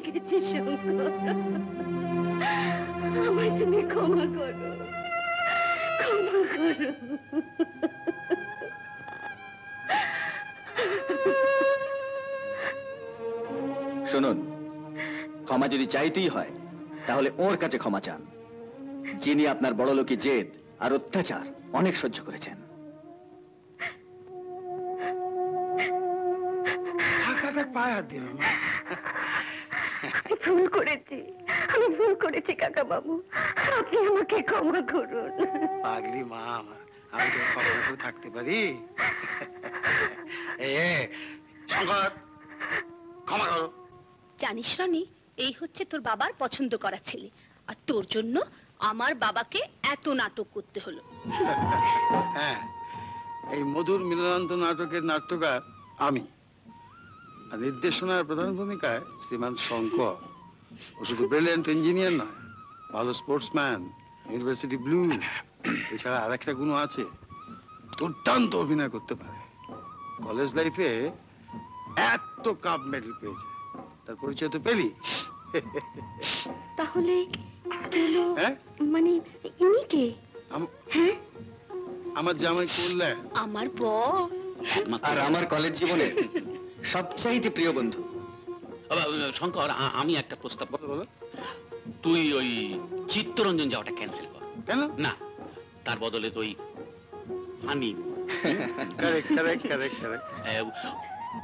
গেছি, শঙ্কর। আমায় তুমি ক্ষমা করো। শুনুন, ক্ষমা যদি চাইতেই হয় তাহলে ওর কাছে ক্ষমা চান, যিনি আপনার বড়লোকি জেদ আর অত্যাচার অনেক সহ্য করেছেন। আমি ভুল করেছি কাকা বাবু, আপনি আমাকে ক্ষমা করুন। পাগলি মা আমার, আমি তো ক্ষমা করে থাকতে পারি? শঙ্কর, ক্ষমা করো। জানিস রনি, এই হচ্ছে তোর বাবার পছন্দ করা ছেলে, আর তোর জন্য আমার বাবাকে এত নাটক করতে হলো। হ্যাঁ, এই মধুর মিলনান্ত নাটকের নাট্যকার আমি, আর নির্দেশনার প্রধান ভূমিকায় শ্রীমান শঙ্কর। ও শুধু ব্রিলিয়েন্ট ইঞ্জিনিয়ার নয়, ভালো স্পোর্টসম্যান, ইউনিভার্সিটি ব্লু। এছাড়া আর একটা গুণ আছে, দুর্দান্ত অভিনয় করতে পারে। কলেজ লাইফে এত কাপ মেডেল পেয়েছে, তার পরিচয় তো পেলি। তাহলে হ্যাঁ, মানে ইনি কে? আমার জামাই কল্যাণ, আমার বর, আর আমার কলেজ জীবনের সবচাইতে প্রিয় বন্ধু। শঙ্কর, আমি একটা প্রস্তাব করবো। তুই ওই চিত্তরঞ্জন যাওয়াটা ক্যান্সেল কর। কেন? না, তার বদলে তুই হানি।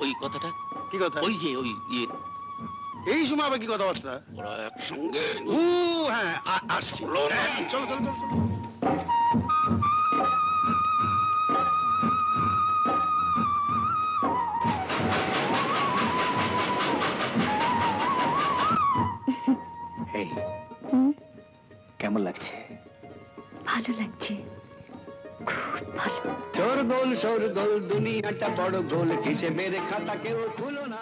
ওই কথাটা কি কথা? ওই যে ওই এই সময় আবার কি কথাবার্তা? ওরা একসঙ্গে। ও হ্যাঁ, আসছি। চলো চলো চলো। কেমন লাগছে? ভালো লাগছে, খুব ভালো। শোরগোল শোরগোল দুনিয়াটা বড় গোল, কিসে মেরে খাতা কেউ খুলো না।